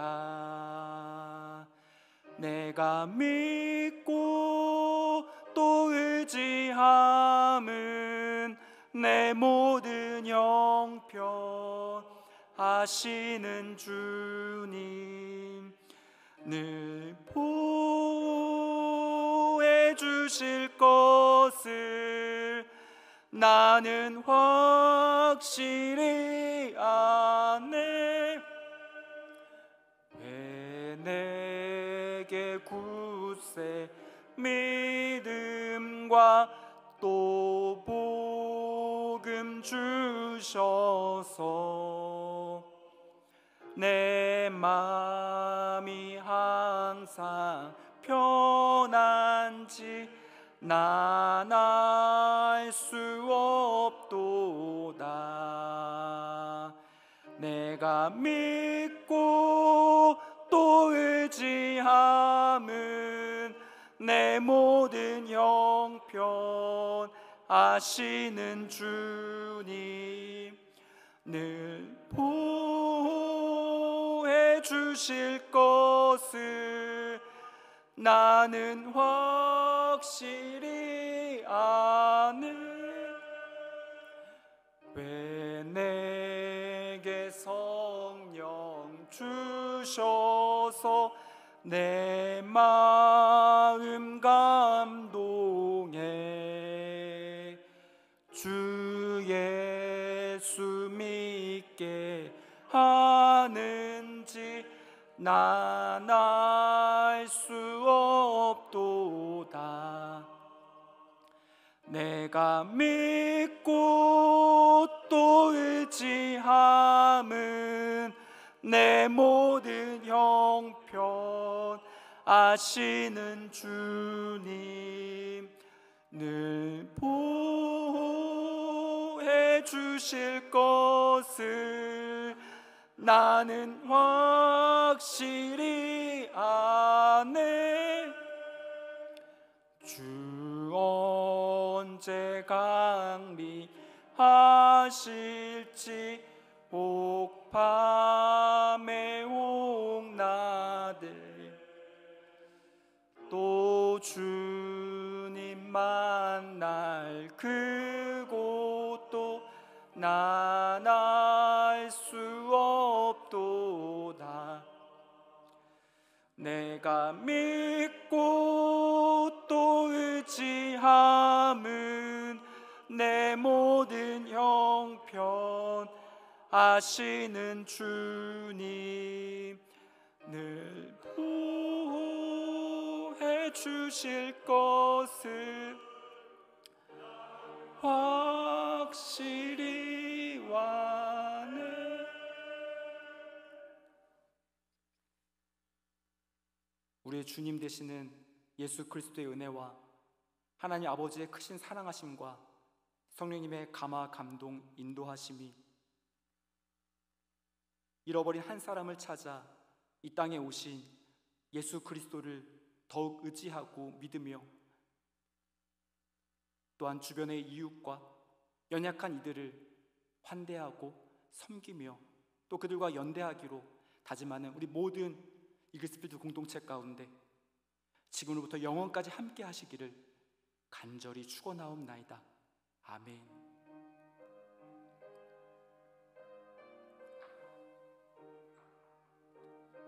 Speaker 1: 내가 믿고 또 의지함은 내 모든 형편 하시는 주님 늘 보호해 주실 것을 나는 확실히 아네. 왜 내게 굳세 믿음과 또 복음 주셔서 내 마음이 항상 편한지 난 알 수 없도다. 내가 믿고 또 의지함은 내 모든 형편 아시는 주님 늘 보호해 주실 것을 나는 확실히 아네. 왜 내게 성령 주셔서 내 마음 감동해 주 예수 믿게 하는지 난 알 수 없도다. 내가 믿고 또 의지함은 내 모든 형편 아시는 주님 늘 보호해 주실 것을 나는 확실히 아네. 주 언제 강림하실지 옥밤에 옥나들 또 주님 만날 그곳도 난 알 수 없도다. 내가 믿고 또 의지함은 내 모든 형편 아시는 주님 늘 보호해 주실 것을 확실히 아네. 우리의 주님 되시는 예수 그리스도의 은혜와 하나님 아버지의 크신 사랑하심과 성령님의 감화, 감동, 인도하심이 잃어버린 한 사람을 찾아 이 땅에 오신 예수 그리스도를 더욱 의지하고 믿으며, 또한 주변의 이웃과 연약한 이들을 환대하고 섬기며 또 그들과 연대하기로 다짐하는 우리 모든 이글스필드 공동체 가운데 지금으로부터 영원까지 함께 하시기를 간절히 축원하옵나이다. 아멘.